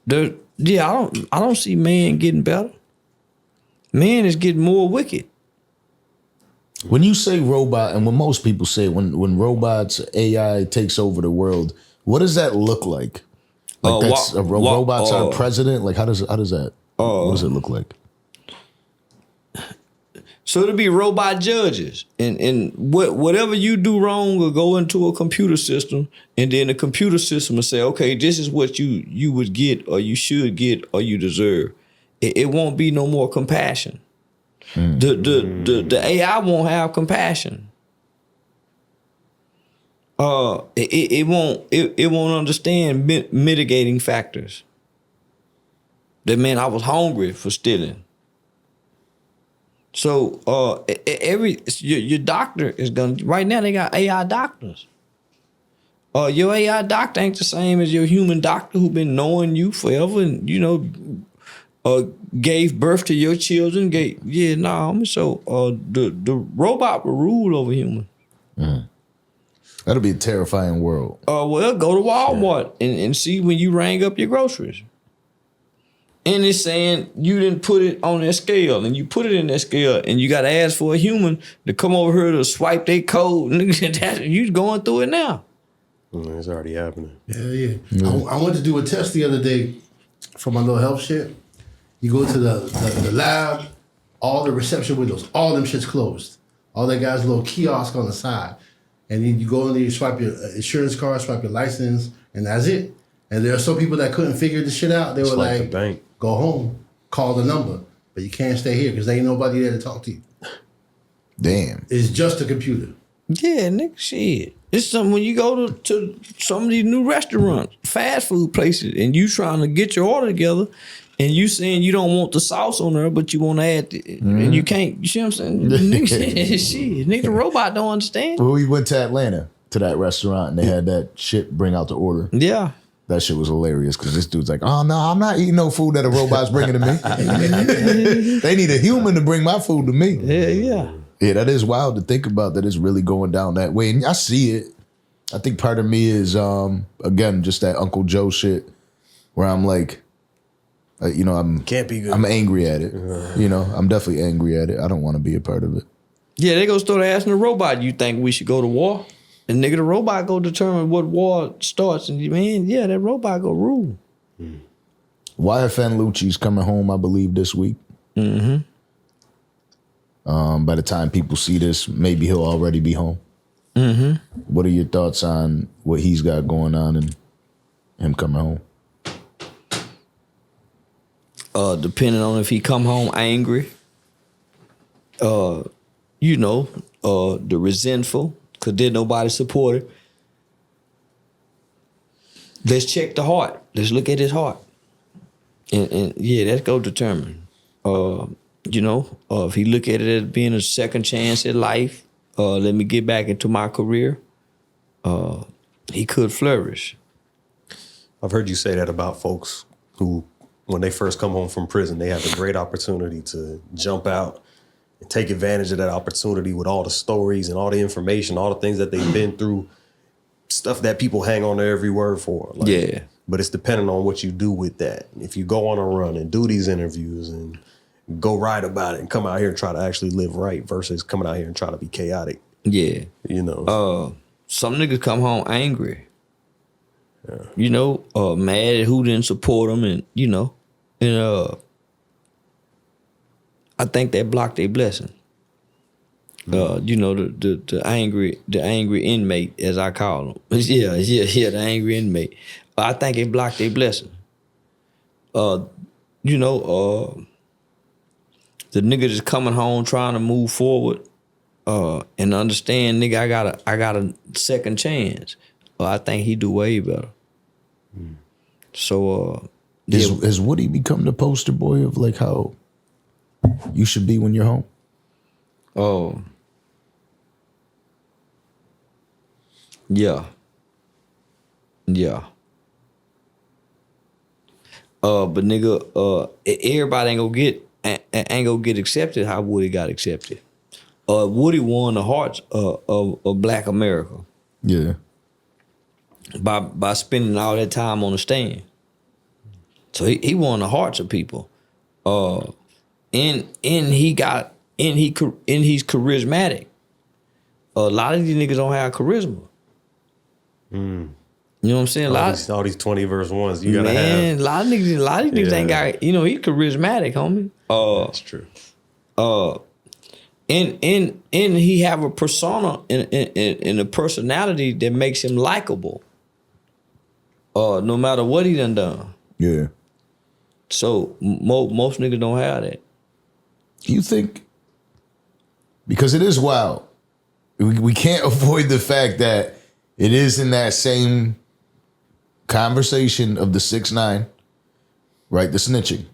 don't see man getting better. Man is getting more wicked. When you say robot, and when most people say when robots, AI takes over the world, what does that look like? Like robots are president? Like how does that? What does it look like? So it'll be robot judges, and whatever you do wrong will go into a computer system, and then the computer system will say, okay, this is what you would get, or you should get, or you deserve. It won't be no more compassion. The AI won't have compassion. It won't understand mitigating factors. That meant I was hungry for stealing. So your doctor is gonna, right now they got AI doctors. Your AI doctor ain't the same as your human doctor who been knowing you forever and gave birth to your children. So the robot will rule over human. That'll be a terrifying world. Well, go to Walmart and see when you rang up your groceries. And it's saying you didn't put it on that scale, and you put it in that scale, and you got to ask for a human to come over here to swipe their code. You going through it now. It's already happening. Yeah. I went to do a test the other day for my little health shit. You go to the lab, all the reception windows, all them shit's closed. All that guy's little kiosk on the side. And then you go in there, you swipe your insurance card, swipe your license, and that's it. And there are some people that couldn't figure this shit out. They were like the bank. Go home, call the number, but you can't stay here because there ain't nobody there to talk to you. Damn. It's just a computer. Yeah, nigga, shit. It's something when you go to some of these new restaurants, fast food places, and you trying to get your order together, and you saying you don't want the sauce on there, but you want to add it, and you can't. You see what I'm saying? Nigga, shit, nigga, the robot don't understand. Well, we went to Atlanta to that restaurant, and they had that shit bring out the order. Yeah. That shit was hilarious because this dude's like, oh, no, I'm not eating no food that a robot's bringing to me. They need a human to bring my food to me. Yeah. Yeah, that is wild to think about that it's really going down that way. And I see it. I think part of me is, again, just that Uncle Joe shit where I'm like, Can't be good. I'm angry at it. I'm definitely angry at it. I don't want to be a part of it. Yeah, they gonna start asking the robot, you think we should go to war? And nigga, the robot go determine what war starts. And that robot go rule. YFN Lucci's coming home, I believe, this week. Mm-hmm. By the time people see this, maybe he'll already be home. Mm-hmm. What are your thoughts on what he's got going on and him coming home? Depending on if he come home angry, the resentful, because did nobody support it. Let's check the heart. Let's look at his heart. And that's go determine. If he look at it as being a second chance at life, let me get back into my career, he could flourish. I've heard you say that about folks who, when they first come home from prison, they have a great opportunity to jump out and take advantage of that opportunity with all the stories and all the information, all the things that they've been through, stuff that people hang on to every word for. But it's dependent on what you do with that. If you go on a run and do these interviews and go write about it and come out here and try to actually live right versus coming out here and try to be chaotic. Yeah. Some niggas come home angry. Yeah. Mad at who didn't support them and I think that blocked their blessing. The angry inmate, as I call him. The angry inmate. I think it blocked their blessing. The nigga that's coming home trying to move forward and understand, nigga, I got a second chance. I think he do way better. So has Woody become the poster boy of like how you should be when you're home? Oh. Yeah. But nigga, everybody ain't gonna get accepted how Woody got accepted. Woody won the hearts of Black America. Yeah. By spending all that time on the stand. So he won the hearts of people. And he's charismatic. a lot of these niggas don't have charisma. You know what I'm saying? All these 20 verse ones you gotta have. A lot of these niggas ain't got. You know, he charismatic, homie. That's true. And he have a persona and a personality that makes him likable. No matter what he done. Yeah. So most niggas don't have that. You think? Because it is wild. We can't avoid the fact that it is in that same conversation of the 6ix9ine, right? The snitching.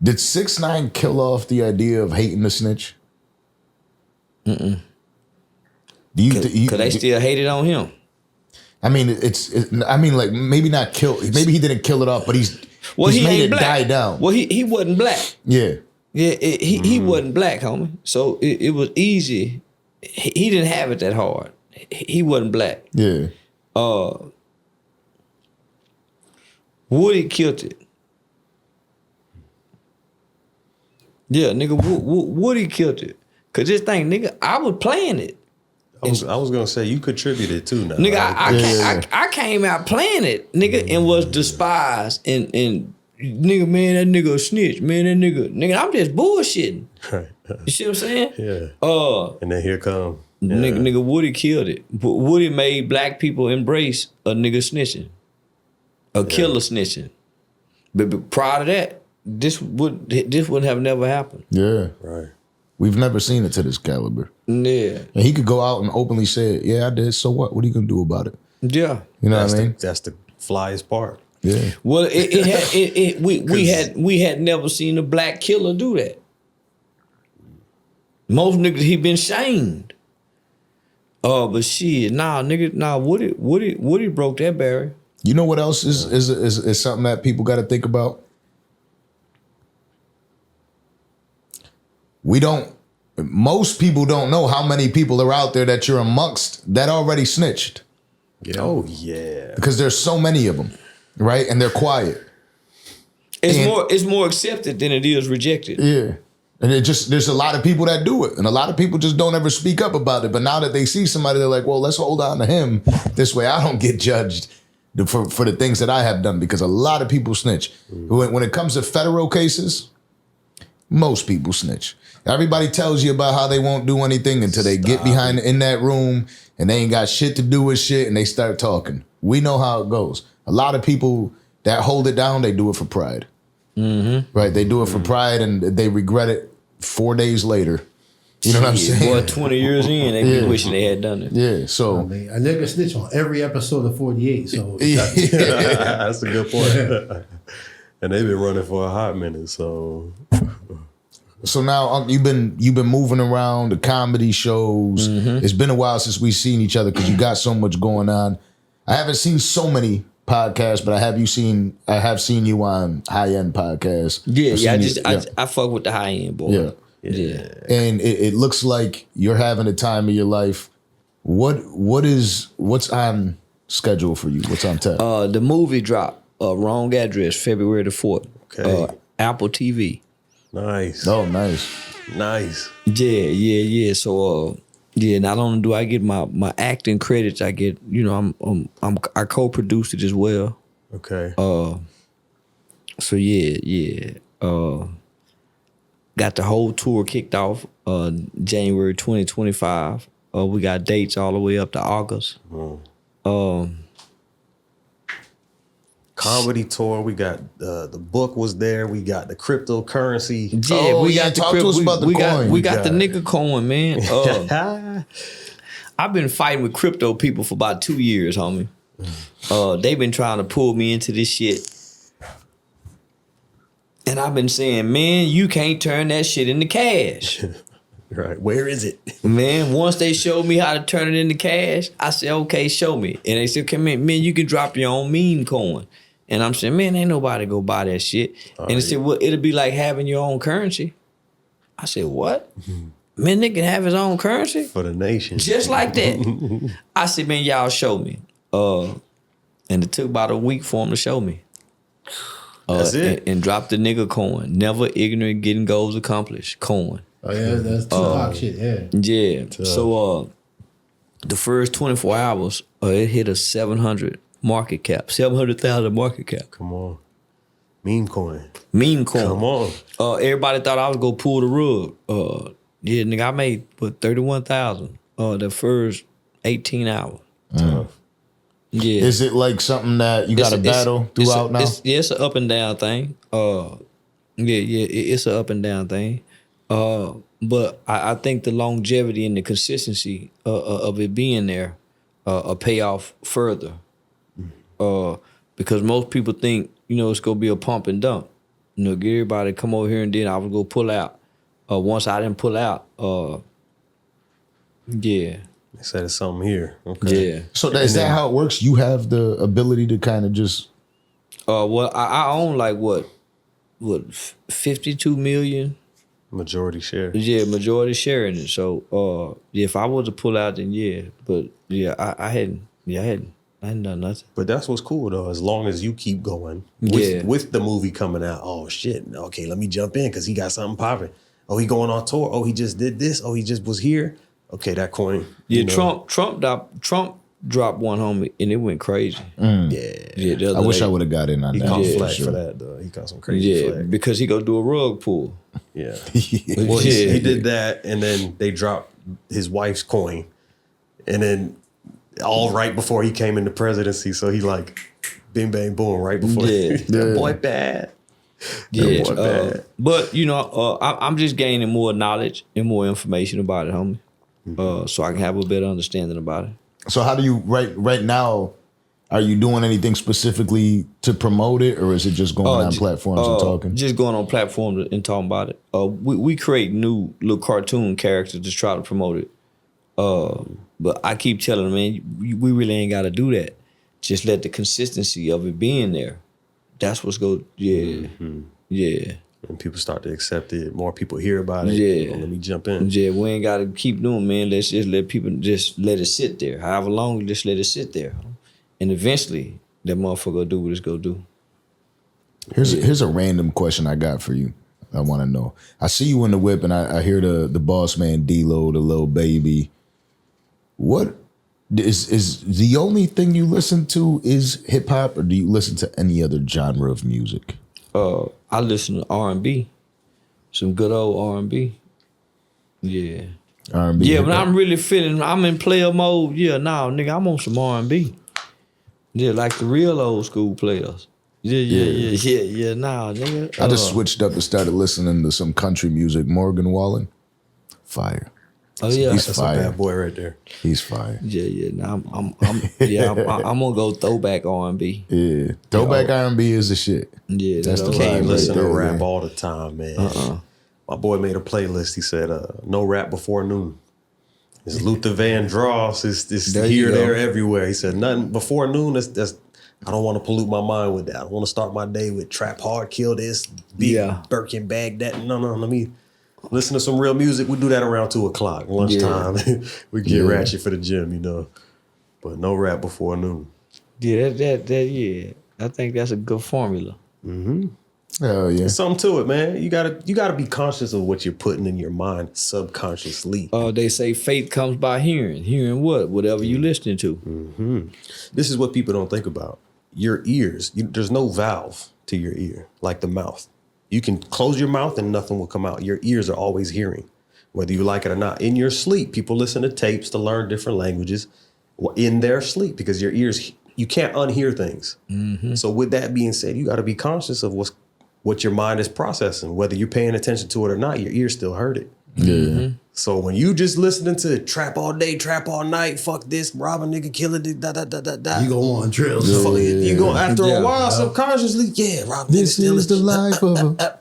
Did 6ix9ine kill off the idea of hating the snitch? Because they still hated on him. I mean, like maybe not kill. Maybe he didn't kill it off, but he's he made ain't it black. die down. Well, he wasn't black. Yeah. Yeah, he wasn't black, homie. So it was easy. He didn't have it that hard. He wasn't black. Yeah. Woody killed it. Yeah, nigga, Woody killed it. Cause this thing, nigga, I was playing it. I was gonna say you contributed too now. Nigga, I came out playing it, nigga, and was despised and nigga, man, that nigga a snitch, man, that nigga, I'm just bullshitting. You see what I'm saying? Yeah. And then here come nigga Woody killed it. Woody made black people embrace a nigga snitching, a killer snitching. But prior to that, this would have never happened. Yeah. Right. We've never seen it to this caliber. Yeah. And he could go out and openly say it. Yeah, I did. So what? What are you gonna do about it? Yeah. You know what I mean? That's the flyest part. Yeah. Well, we had never seen a black killer do that. Most niggas he been shamed. But shit, Woody broke that barrier. You know what else is something that people got to think about? Most people don't know how many people are out there that you're amongst that already snitched. Yeah. Oh yeah. Because there's so many of them, right? And they're quiet. It's more accepted than it is rejected. Yeah. And there's a lot of people that do it. And a lot of people just don't ever speak up about it. But now that they see somebody, they're like, well, let's hold on to him. This way I don't get judged for the things that I have done, because a lot of people snitch. When it comes to federal cases, most people snitch. Everybody tells you about how they won't do anything until they get behind in that room and they ain't got shit to do with shit and they start talking. We know how it goes. A lot of people that hold it down, they do it for pride. Right? They do it for pride and they regret it 4 days later. You know what I'm saying? Boy, 20 years in, they be wishing they had done it. Yeah, so. I mean, a nigga snitch on every episode of 48, so. That's a good point. And they've been running for a hot minute, so. So now you've been moving around the comedy shows. It's been a while since we've seen each other because you got so much going on. I haven't seen so many podcasts, but I have seen you on high end podcasts. I fuck with the high end boy. Yeah. And it looks like you're having a time of your life. What's on schedule for you? What's on tap? The movie drop, Wrong Address, February the 4th. Okay. Apple TV. Nice. Oh, nice. Nice. Yeah. So not only do I get my acting credits, I get, I co-produced it as well. Okay. So got the whole tour kicked off January 2025. We got dates all the way up to August. Comedy tour. We got the book was there. We got the cryptocurrency. Yeah, we got talk to us about the coin. We got the nigga coin, man. I've been fighting with crypto people for about 2 years, homie. They've been trying to pull me into this shit. And I've been saying, man, you can't turn that shit into cash. Right. Where is it? Man, once they showed me how to turn it into cash, I said, okay, show me. And they said, come in, man, you can drop your own meme coin. And I'm saying, man, ain't nobody go buy that shit. And they said, well, it'll be like having your own currency. I said, what? Man, they can have his own currency? For the nation. Just like that. I said, man, y'all show me. And it took about a week for him to show me. That's it. And drop the nigga coin. Never ignorant, getting goals accomplished. Coin. Oh yeah, that's Tupac shit. Yeah. Yeah. So the first 24 hours, it hit a 700 market cap, 700,000 market cap. Come on. Meme coin. Meme coin. Come on. Everybody thought I was gonna pull the rug. Yeah, nigga, I made 31,000. The first 18 hours. Yeah. Is it like something that you got to battle throughout now? It's an up and down thing. It's an up and down thing. But I think the longevity and the consistency of it being there pay off further. Because most people think, it's gonna be a pump and dump. Get everybody come over here and then I was gonna pull out. Once I didn't pull out, They said it's something here. Okay. Yeah. So is that how it works? You have the ability to kind of just... Well, I own like what 52 million. Majority share. Yeah, majority share in it. So if I was to pull out, then yeah. But yeah, I hadn't done nothing. But that's what's cool though. As long as you keep going Yeah. with the movie coming out. Oh shit. Okay, let me jump in because he got something popping. Oh, he going on tour. Oh, he just did this. Oh, he just was here. Okay, that coin. Yeah, Trump dropped one on me and it went crazy. Yeah. I wish I would have got in on He that. caught for flack sure. for that though. He got some crazy flack. Because he go do a rug pull. Yeah. Yeah. Well, he did that, and then they dropped his wife's coin, and then all right before he came into presidency. So he like, bing bang boom, right before. That boy bad. Yeah, That boy bad. but I'm just gaining more knowledge and more information about it, homie. So I can have a better understanding about it. So how do you, right now, are you doing anything specifically to promote it, or is it just going on platforms and talking? Just going on platforms and talking about it. We create new little cartoon characters to try to promote it. But I keep telling them, man, we really ain't got to do that. Just let the consistency of it being there. That's what's go. Yeah, yeah. And people start to accept it. More people hear about it. Yeah. Let me jump in. Yeah, we ain't got to keep doing, man. Let's just let people just let it sit there. However long, just let it sit there. And eventually, that motherfucker do what it's gonna do. Here's a random question I got for you. I want to know. I see you in the whip, and I hear the boss man D-Lo, the little baby. What is the only thing you listen to is hip hop, or do you listen to any other genre of music? I listen to R&B, some good old R&B. Yeah. R&B. Yeah, but I'm really feeling, I'm in player mode. Yeah, nah, nigga, I'm on some R&B. Yeah, like the real old school players. Yeah, nah, nigga. I just switched up and started listening to some country music. Morgan Wallen, fire. Oh yeah, He's That's fire. a bad boy right there. He's fire. yeah. Nah, I'm gonna go throwback R&B. Yeah, throwback R&B is the shit. Yeah, That's the Can't vibe listen right to there, rap man. all the time, man. My boy made a playlist. He said, no rap before noon. It's Luther Vandross. It's There here, you go. there, everywhere. He said, nothing before noon. That's I don't want to pollute my mind with that. I want to start my day with trap hard, kill this, big Birkin bag that. No, let me listen to some real music. We do that around 2:00, lunchtime. We get ratchet for the gym, But no rap before noon. Yeah, that I think that's a good formula. Hell yeah. There's something to it, man. You gotta be conscious of what you're putting in your mind subconsciously. They say faith comes by hearing. Hearing what? Whatever you listening to. This is what people don't think about. Your ears, there's no valve to your ear like the mouth. You can close your mouth and nothing will come out. Your ears are always hearing, whether you like it or not. In your sleep, people listen to tapes to learn different languages in their sleep because your ears, you can't unhear things. So with that being said, you got to be conscious of what your mind is processing. Whether you're paying attention to it or not, your ears still heard it. Yeah. So when you just listening to trap all day, trap all night, fuck this, rob a nigga, kill a nigga, da. You go on drills. You go after a while subconsciously, rob This nigga, is the life of a...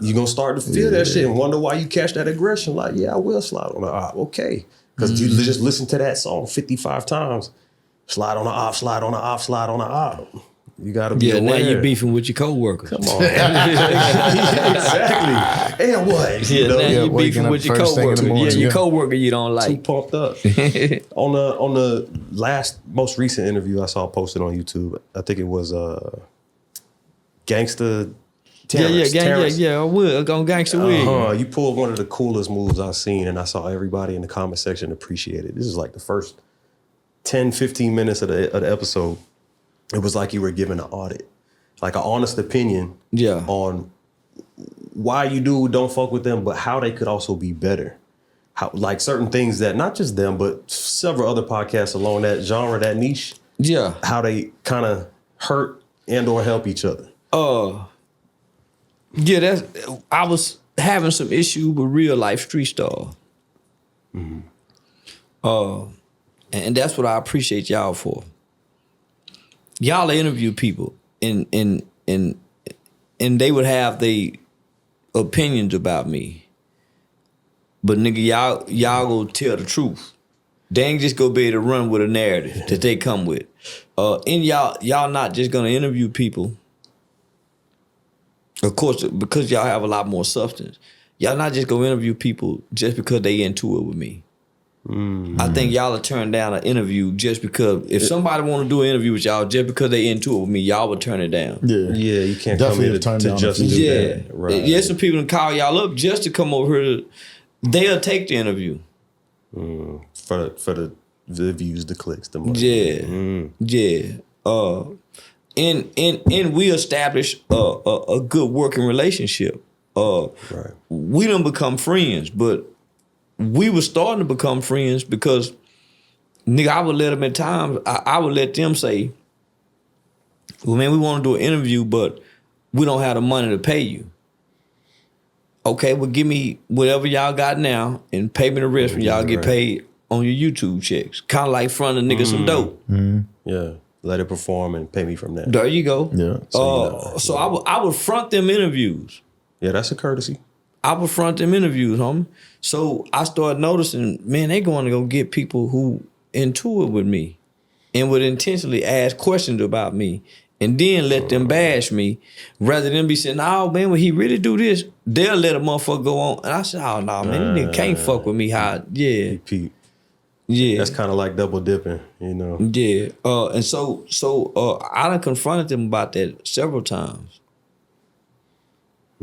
You gonna start to feel that shit and wonder why you catch that aggression. Like, I will slide on the op. Okay. Because you just listen to that song 55 times. Slide on the op, slide on the op, slide on the op. You gotta be aware. Now you beefing with your coworkers. Come on. Exactly. And what? Yeah, now you waking beefing up with your first thing in the coworkers. morning, Your yeah. coworker you don't Too like. pumped up. On the most recent interview I saw posted on YouTube, I think it was Gangsta Terrance. I will. On Gangsta Wig. You pulled one of the coolest moves I've seen, and I saw everybody in the comment section appreciate it. This is like the first 10, 15 minutes of the episode. It was like you were giving an audit, like an honest opinion on why you don't fuck with them, but how they could also be better. How, like certain things that not just them, but several other podcasts along that genre, that niche. Yeah. How they kind of hurt and or help each other. Yeah, I was having some issue with Reallyfe Street Star. Mm-hmm. And that's what I appreciate y'all for. Y'all interview people and they would have their opinions about me. But nigga, y'all go tell the truth. They ain't just go be able to run with a narrative that they come with. And y'all not just gonna interview people. Of course, because y'all have a lot more substance. Y'all not just gonna interview people just because they into it with me. Mm-hmm. I think y'all will turn down an interview just because if somebody want to do an interview with y'all just because they into it with me, y'all would turn it down. Yeah, you can't definitely come here to just do that. Right. Yeah, some people can call y'all up just to come over here. They'll take the interview. For the views, the clicks, the money. Yeah. And we established a good working relationship. We done become friends, but we were starting to become friends because, nigga, I would let them at times, I would let them say, well, man, we want to do an interview, but we don't have the money to pay you. Okay, well, give me whatever y'all got now and pay me the rest when y'all get paid on your YouTube checks. Kind of like front a nigga some dope. Mm-hmm. Yeah, let it perform and pay me from that. There you go. Yeah. So I would front them interviews. Yeah, that's a courtesy. I would front them interviews, homie. So I started noticing, man, they going to go get people who into it with me and would intentionally ask questions about me and then let them bash me rather than be saying, oh, man, when he really do this, they'll let a motherfucker go on. And I said, oh, no, man, this nigga can't fuck with me. Pete. Yeah. That's kind of like double dipping, you know? Yeah. And so I done confronted them about that several times.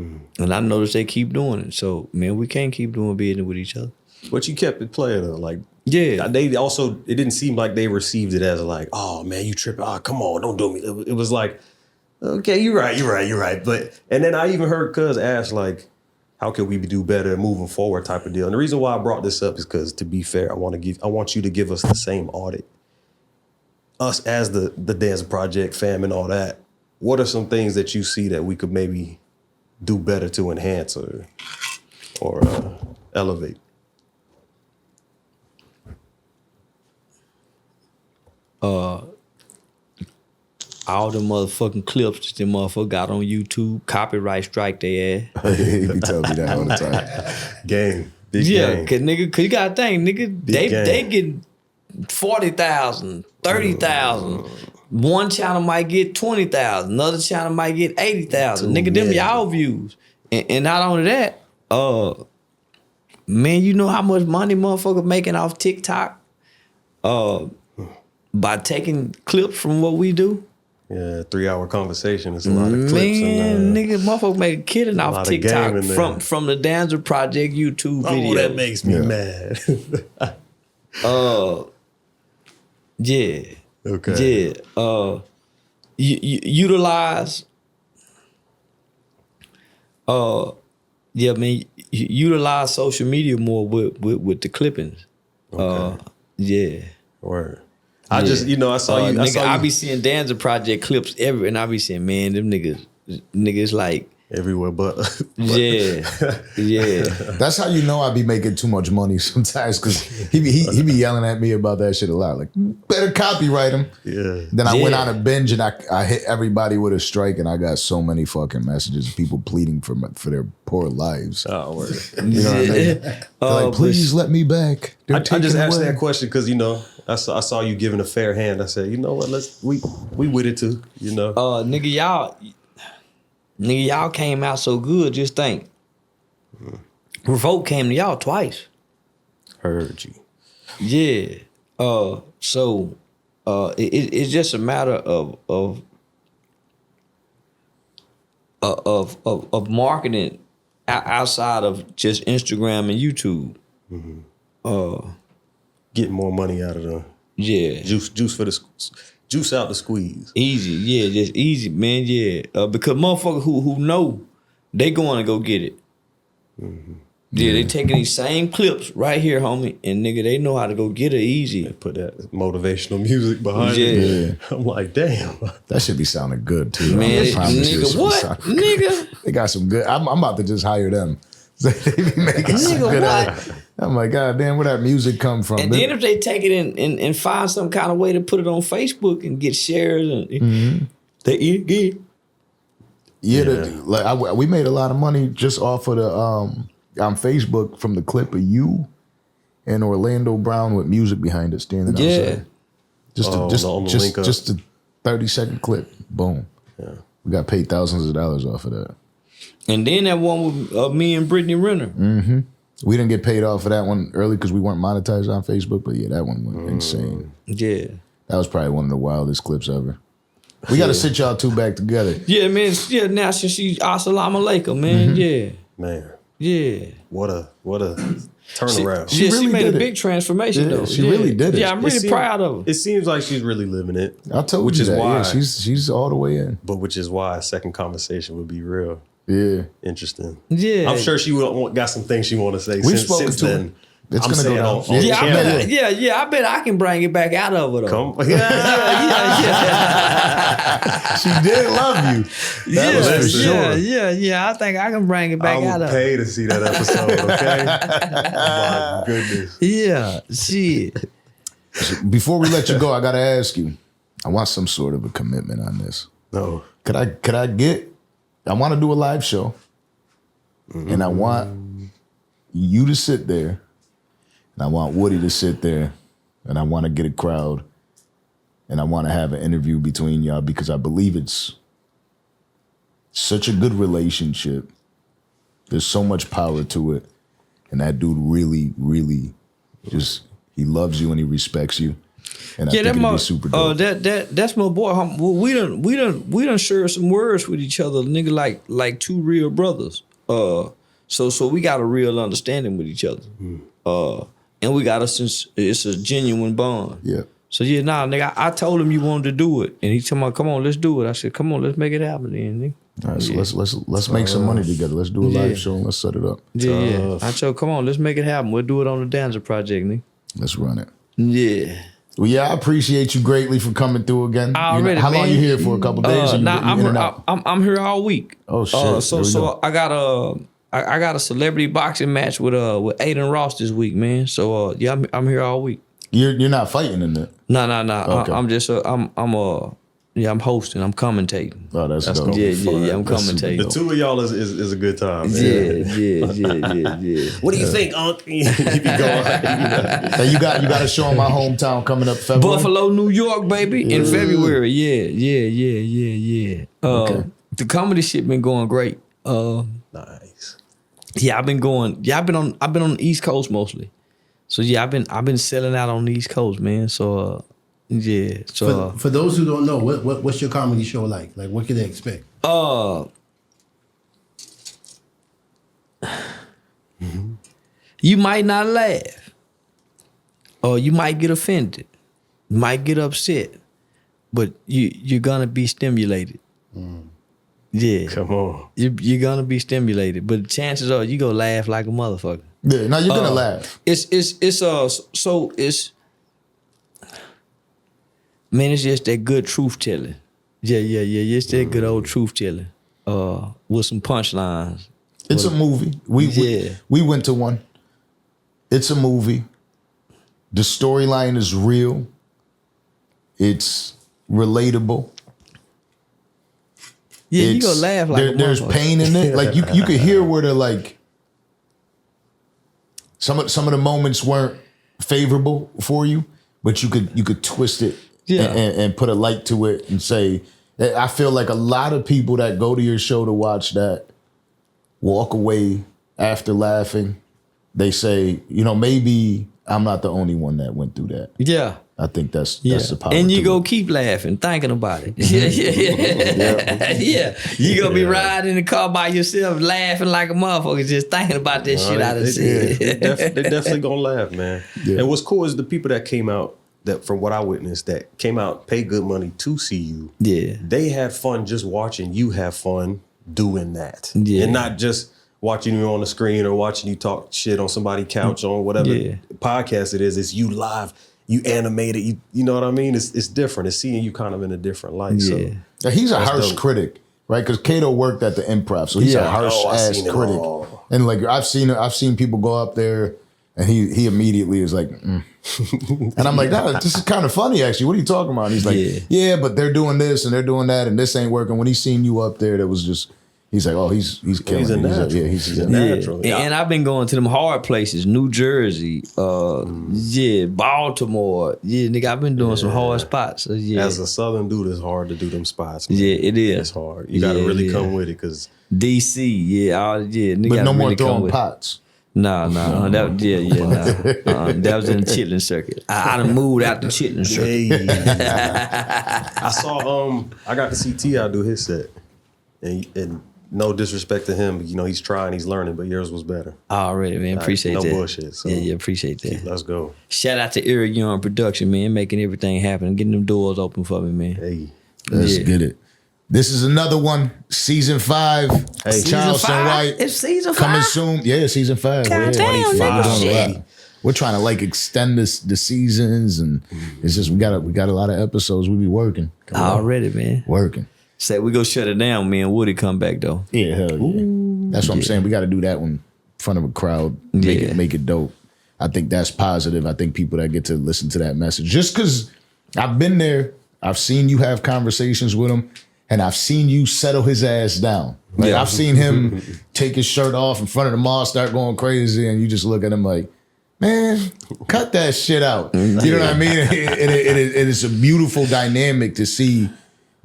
Mm-hmm. And I noticed they keep doing it. So, man, we can't keep doing business with each other. But you kept it playing though. Like, yeah. They also, it didn't seem like they received it as like, oh, man, you tripping. Oh, come on, don't do me. It was like, okay, you're right. But, and then I even heard Cuz ask like, how can we do better moving forward type of deal. And the reason why I brought this up is because, to be fair, I want you to give us the same audit. Us as the Danza Project fam and all that, what are some things that you see that we could maybe do better to enhance or elevate? All the motherfucking clips that the motherfucker got on YouTube, copyright strike they ass. He be telling me that all the time. Game. Big game. Game. Cause you gotta think, nigga, they get 40,000, 30,000. One channel might get 20,000, another channel might get 80,000. Nigga, them y'all views. And not only that, man, you know how much money motherfucker making off TikTok? By taking clips from what we do. Yeah, 3-hour conversation is a lot of clips. Man, nigga, motherfucker make a killing off TikTok from the Danza Project YouTube video. Oh, that makes me mad. Yeah. Okay. Yeah. Utilize. Utilize social media more with the clippings. Okay. Yeah. Word. I just, I saw you. I be seeing Danza Project clips and I be saying, man, them niggas like everywhere but yeah. That's how you know I be making too much money sometimes, because he be yelling at me about that shit a lot. Like, better copyright him. Yeah. Then I went on a binge and I hit everybody with a strike, and I got so many fucking messages of people pleading for their poor lives. Oh, word. You know what I mean? They're like, please let me back. I just asked that question because I saw you giving a fair hand. I said, you know what? We with it too. Nigga, y'all came out so good. Just think, Revolt came to y'all twice. Heard you. Yeah. So it's just a matter of of marketing outside of just Instagram and YouTube. Get more money out of the Yeah. juice out the squeeze. Easy, yeah, just easy, man, yeah. Because motherfuckers who know, they going to go get it. Yeah, they taking these same clips right here, homie, and nigga, they know how to go get it easy. They put that motivational music behind Yeah. it. I'm like, damn. That should be sounding good too. Man, I promise you, it nigga, should be what? sounding good. Nigga, They got some good. I'm about to just hire them. They be making some Nigga, good. what? I'm like, God damn, where that music come from? and then if they take it and find some kind of way to put it on Facebook and get shares, and they eat again. we made a lot of money just off of the on Facebook from the clip of you and Orlando Brown with music behind it standing outside. Just a 30-second clip. Boom. Yeah. We got paid thousands of dollars off of that. And then that one with me and Brittany Renner. We didn't get paid off of that one early because we weren't monetized on Facebook, but yeah, that one went insane. Yeah. That was probably one of the wildest clips ever. We got to sit y'all two back together. Yeah, man. Yeah, now since she's Assalamu Alaikum, man. Yeah. Man. Yeah. What a turnaround. She really made a did it. big transformation Yeah, though. she really did it. Yeah, I'm really proud of her. It seems like she's really living it. I told which you is that. why Yeah, she's all the way in. But which is why a second conversation would be real Yeah. interesting. Yeah. I'm sure she got some things she want to say We've since spoken to her. then. It's I'm gonna go saying down. on Yeah, camera. I bet I can bring it back out of her though. Come. She did love you. That was for sure. Yeah. I think I can bring it back I out would of her. pay to see that episode, okay? My goodness. Yeah, shit. Before we let you go, I gotta ask you. I want some sort of a commitment on this. No. I want to do a live show, and I want you to sit there, and I want Woody to sit there, and I want to get a crowd, and I want to have an interview between y'all because I believe it's such a good relationship. There's so much power to it, and that dude really, really just he loves you and he respects you. And I think it'd be super dope. That's my boy. We done shared some words with each other, nigga, like two real brothers. So we got a real understanding with each other. And we got it's a genuine bond. Yeah. So yeah, nigga, I told him you wanted to do it, and he told me, "Come on, let's do it." I said, "Come on, let's make it happen, then, nigga." All right, so let's make some money together. Let's do a live show and let's set it up. Yeah. I told, "Come on, let's make it happen. We'll do it on the Danza Project, nigga." Let's run it. Yeah. Well, yeah, I appreciate you greatly for coming through again. Already, how long man. you here for? A couple days? Or you in and out? I'm here all week. Oh shit! So I got a celebrity boxing match with Adin Ross this week, man. So yeah, I'm here all week. You're not fighting in it. No. Okay. I'm just I'm hosting. I'm commentating. Oh, that's That's dope. gonna Yeah, be fun. I'm That's commentating. The two of y'all is a good time. Man. Yeah. What do you think, Unc? You be going. Hey, you got a show in my hometown coming up February. Buffalo, New York, baby, in February. Yeah. Okay. The comedy shit been going great. Nice. Yeah, I've been on the East Coast mostly. So yeah, I've been selling out on the East Coast, man. So yeah. So For those who don't know, what's your comedy show like? Like, what can they expect? You might not laugh, or you might get offended, you might get upset, but you're gonna be stimulated. Yeah, Come on. you're gonna be stimulated, but chances are you gonna laugh like a motherfucker. Yeah, no, you're gonna laugh. It's man, it's just that good truth telling. Yeah. It's that good old truth telling. With some punchlines. It's a movie. We went to one. It's a movie. The storyline is real. It's relatable. Yeah, you gonna laugh like a there's motherfucker. pain in it. Like you could hear where the like some of the moments weren't favorable for you, but you could twist it and put a light to it and say, I feel like a lot of people that go to your show to watch that walk away after laughing. They say, maybe I'm not the only one that went through that. Yeah. I think that's Yeah. the power. And you to go it. keep laughing, thinking about it. Yeah. You gonna be riding in the car by yourself, laughing like a motherfucker, just thinking about that shit I done said. They definitely gonna laugh, man. Yeah. And what's cool is the people that came out, that from what I witnessed, that came out, paid good money to see you. Yeah. They had fun just watching you have fun doing that. Yeah. And not just watching you on the screen or watching you talk shit on somebody's couch on whatever podcast it is. It's you live, you animated, you know what I mean? It's different. It's seeing you kind of in a different light. Yeah. Now, he's a harsh dope. critic, right? Because Kato worked at the Improv, so he's a harsh I've ass seen it critic. all. And like I've seen people go up there, and he immediately is like, and I'm like, nah, this is kind of funny actually. What are you talking about? And he's like, yeah, but they're doing this and they're doing that, and this ain't working. When he seen you up there, that was just. He's like, oh, he's killing. He's a it. natural. He's a natural. Yeah. And I've been going to them hard places, New Jersey, Baltimore. Yeah, nigga, I've been doing some hard spots. So, yeah. As a Southern dude, it's hard to do them spots. Man. Yeah, it is. It's hard. You got to really come with it because DC, nigga, But no more really throwing pots. Nah. That that was in the chitlin circuit. I done moved out the chitlin circuit. I saw I got to see T.I. do his set, and no disrespect to him, but, you know, he's trying, he's learning, but yours was better. Already, man. Appreciate no that. bullshit. So Yeah, appreciate that. let's go. Shout out to Eric Young Production, man, making everything happen, getting them doors open for me, man. Hey, Let's get it. This is another one, season 5. Hey, Charleston White. It's season 5. Coming soon. Yeah, season 5. God damn, We're nigga, doing a lot. shit. We're trying to like extend the seasons, and it's just we got a lot of episodes. We be working. Come on. Already, man. Working. Say we go shut it down, man. Woody come back though. Yeah, hell yeah. That's what I'm saying. We got to do that one in front of a crowd. Make it dope. I think that's positive. I think people that get to listen to that message, just because I've been there, I've seen you have conversations with him, and I've seen you settle his ass down. Like I've seen him take his shirt off in front of the mall, start going crazy, and you just look at him like, man, cut that shit out. You know what I mean? It is a beautiful dynamic to see,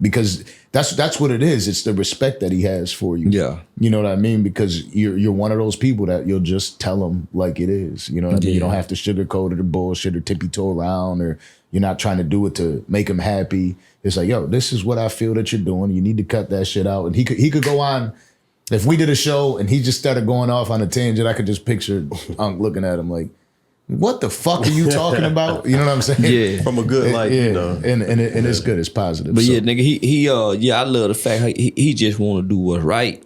because that's what it is. It's the respect that he has for you. Yeah. You know what I mean? Because you're one of those people that you'll just tell him like it is. You know what I mean? You don't have to sugarcoat it or bullshit or tippy toe around, or you're not trying to do it to make him happy. It's like, yo, this is what I feel that you're doing. You need to cut that shit out. And he could go on. If we did a show and he just started going off on a tangent, I could just picture Unc looking at him like, what the fuck are you talking about? You know what I'm saying? Yeah. from a good light, yeah. you know. And it's good. It's positive. But So, yeah, nigga, he I love the fact he just want to do what's right.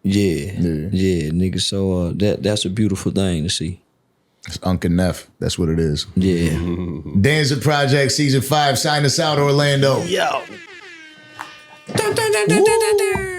Yeah, nigga. So that's a beautiful thing to see. it's Unc and Neff. That's what it is. Yeah. Danza Project Season 5. Sign us out, Orlando. Yo. Dun, dun, dun, dun, dun, dun, dun.